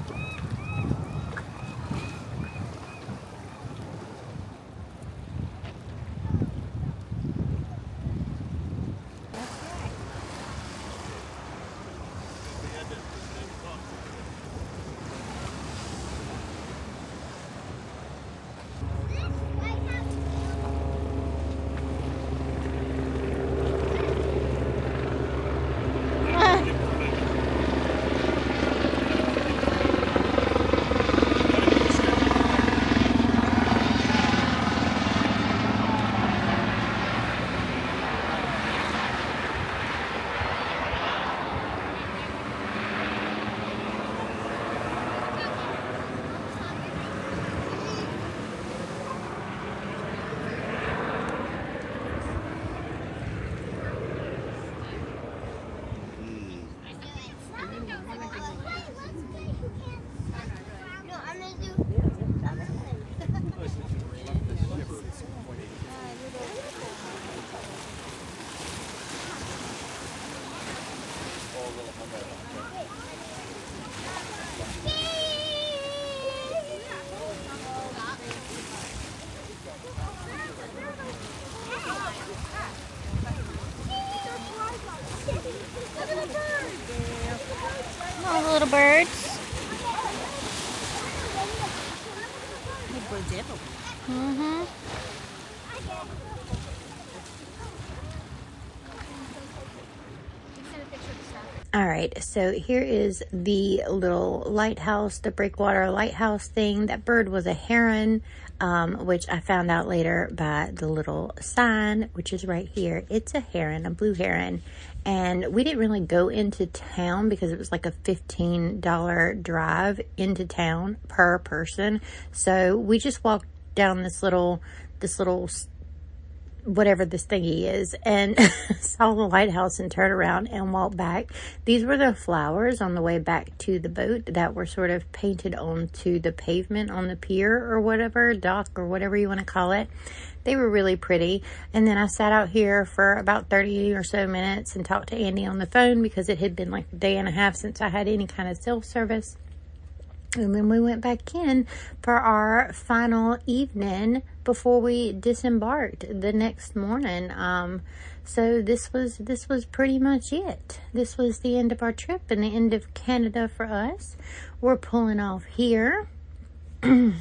birds. Mm-hmm. All right, so here is the little lighthouse, the breakwater lighthouse thing. That bird was a heron, which I found out later by the little sign, which is right here. It's a heron, a blue heron. And we didn't really go into town because it was like a $15 drive into town per person. So we just walked down this little whatever this thingy is, and saw the lighthouse and turned around and walked back. These were the flowers on the way back to the boat that were sort of painted onto the pavement on the pier or whatever, dock or whatever you want to call it. They were really pretty. And then I sat out here for about 30 or so minutes and talked to Andy on the phone because it had been like a day and a half since I had any kind of self-service. And then we went back in for our final evening before we disembarked the next morning. So this was pretty much it. This was the end of our trip and the end of Canada for us. We're pulling off here. I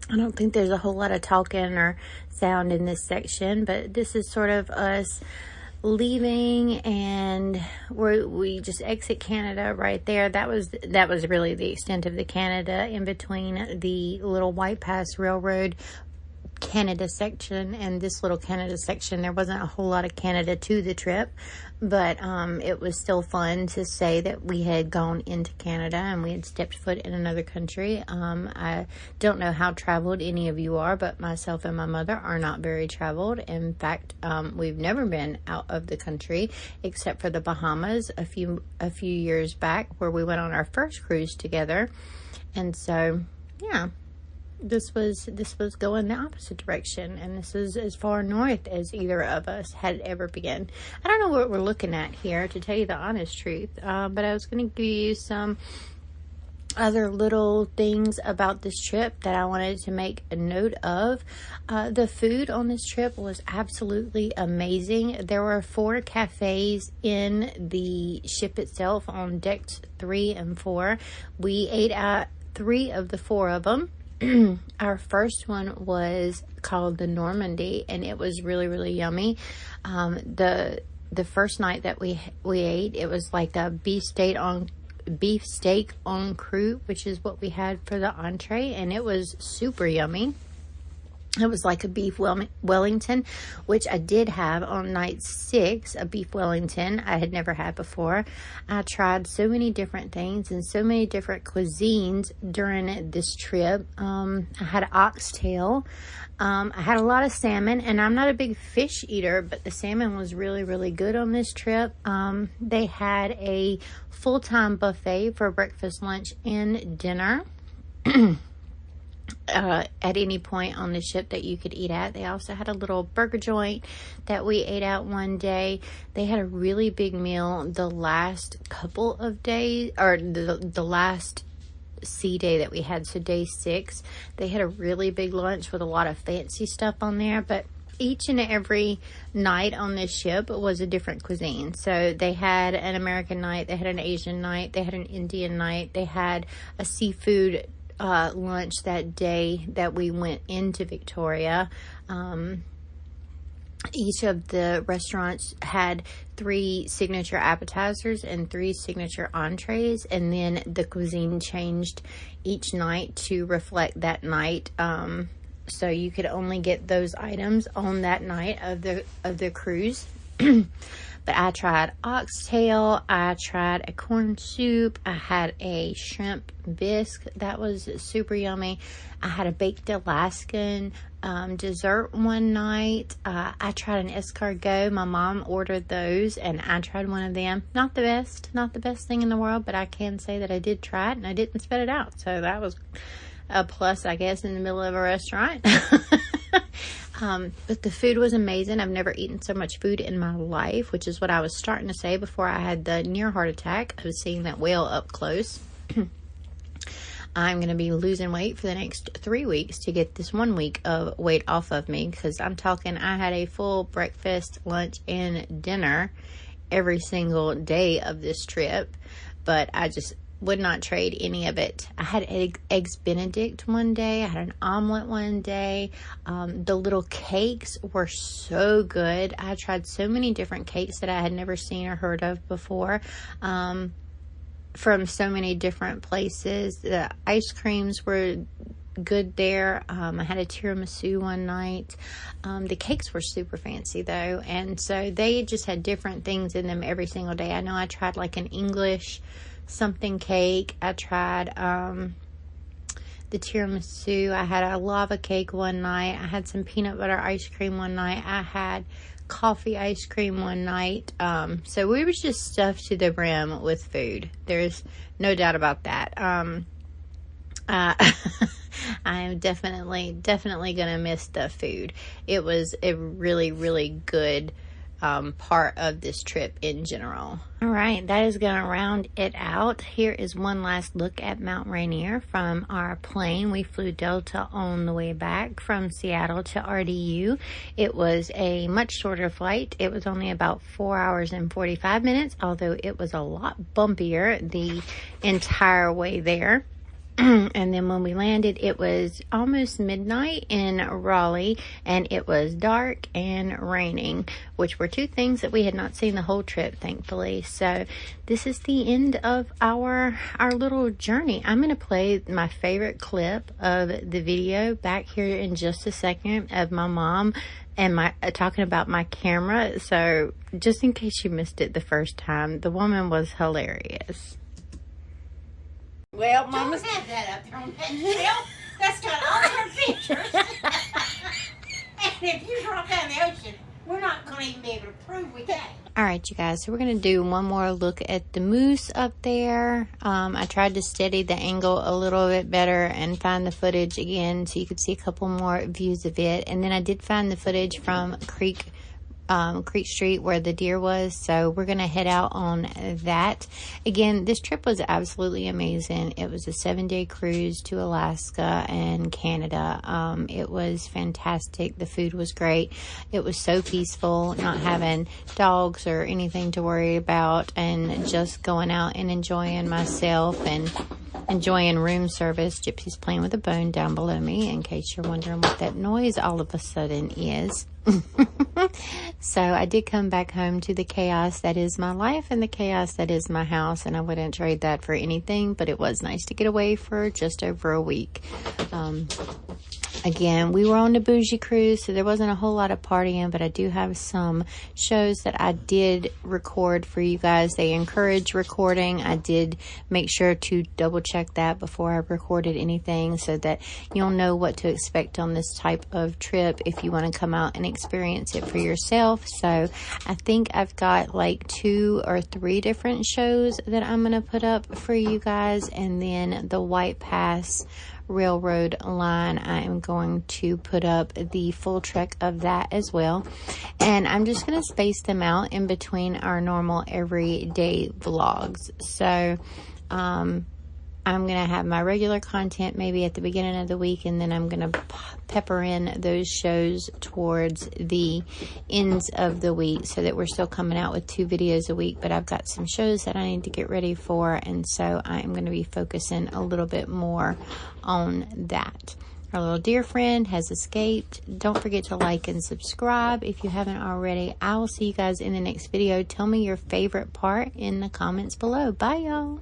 don't think there's a whole lot of talking or sound in this section, but this is sort of us leaving, and we just exit Canada right there. That was really the extent of the Canada, in between the little White Pass Railroad Canada section and this little Canada section. There wasn't a whole lot of Canada to the trip, but it was still fun to say that we had gone into Canada and we had stepped foot in another country. I don't know how traveled any of you are, but myself and my mother are not very traveled. In fact, we've never been out of the country except for the Bahamas a few years back, where we went on our first cruise together. And so, yeah. This was going the opposite direction, and this is as far north as either of us had ever been. I don't know what we're looking at here, to tell you the honest truth, but I was going to give you some other little things about this trip that I wanted to make a note of. The food on this trip was absolutely amazing. There were 4 cafes in the ship itself on decks 3 and 4. We ate at 3 of the 4 of them. Our first one was called the Normandy, and it was really, really yummy. The first night that we ate, it was like a beef steak en croûte, which is what we had for the entree, and it was super yummy. It was like a beef Wellington, which I did have on night 6, a beef Wellington I had never had before. I tried so many different things and so many different cuisines during this trip. I had oxtail. I had a lot of salmon, and I'm not a big fish eater, but the salmon was really, really good on this trip. They had a full-time buffet for breakfast, lunch, and dinner. At any point on the ship that you could eat at. They also had a little burger joint that we ate at one day. They had a really big meal the last couple of days, or the last sea day that we had, so day 6. They had a really big lunch with a lot of fancy stuff on there, but each and every night on this ship was a different cuisine. So they had an American night, they had an Asian night, they had an Indian night, they had a seafood lunch that day that we went into Victoria. Each of the restaurants had 3 signature appetizers and 3 signature entrees, and then the cuisine changed each night to reflect that night. So you could only get those items on that night of the cruise. But I tried oxtail, I tried a corn soup, I had a shrimp bisque that was super yummy. I had a baked Alaskan dessert one night. I tried an escargot. My mom ordered those, and I tried one of them. Not the best thing in the world, but I can say that I did try it, and I didn't spit it out. So that was a plus, I guess, in the middle of a restaurant. But the food was amazing. I've never eaten so much food in my life, which is what I was starting to say before I had the near heart attack of seeing that whale up close. I'm going to be losing weight for the next 3 weeks to get this 1 week of weight off of me, because I'm talking, I had a full breakfast, lunch, and dinner every single day of this trip, but I just would not trade any of it. I had eggs Benedict one day. I had an omelet one day. The little cakes were so good. I tried so many different cakes that I had never seen or heard of before, from so many different places. The ice creams were good there. I had a tiramisu one night. The cakes were super fancy though, and so they just had different things in them every single day. I know I tried like an English something cake. I tried the tiramisu. I had a lava cake one night. I had some peanut butter ice cream one night. I had coffee ice cream one night. So we were just stuffed to the brim with food. There's no doubt about that. I am definitely gonna miss the food. It was a really good part of this trip in general. All right, that is gonna round it out. Here is one last look at Mount Rainier from our plane. We flew Delta on the way back from Seattle to RDU. It was a much shorter flight. It was only about 4 hours and 45 minutes, although it was a lot bumpier the entire way there. And then when we landed, it was almost midnight in Raleigh, and it was dark and raining, which were two things that we had not seen the whole trip, thankfully. So this is the end of our little journey. I'm going to play my favorite clip of the video back here in just a second of my mom and my talking about my camera. So just in case you missed it the first time, the woman was hilarious. Well, Mama, don't have that up there on that shelf. That's got all her pictures. And if you drop down the ocean, we're not going to even be able to prove we can. All right, you guys, so we're going to do one more look at the moose up there. I tried to steady the angle a little bit better and find the footage again so you could see a couple more views of it. And then I did find the footage from Creek Street where the deer was, so we're gonna head out on that. Again, this trip was absolutely amazing. It was a 7-day cruise to Alaska and Canada. It was fantastic. The food was great. It was so peaceful, not having dogs or anything to worry about, and just going out and enjoying myself and enjoying room service. Gypsy's playing with a bone down below me, in case you're wondering what that noise all of a sudden is. So I did come back home to the chaos that is my life and the chaos that is my house, and I wouldn't trade that for anything, but it was nice to get away for just over a week. Again, we were on the bougie cruise, so there wasn't a whole lot of partying, but I do have some shows that I did record for you guys. They encourage recording. I did make sure to double check that before I recorded anything so that you'll know what to expect on this type of trip if you want to come out and experience it for yourself. So I think I've got like 2 or 3 different shows that I'm going to put up for you guys, and then the White Pass Railroad line, I am going to put up the full trek of that as well, and I'm just going to space them out in between our normal everyday vlogs. So I'm going to have my regular content maybe at the beginning of the week, and then I'm going to pepper in those shows towards the ends of the week so that we're still coming out with 2 videos a week. But I've got some shows that I need to get ready for, and so I'm going to be focusing a little bit more on that. Our little dear friend has escaped. Don't forget to like and subscribe if you haven't already. I will see you guys in the next video. Tell me your favorite part in the comments below. Bye, y'all.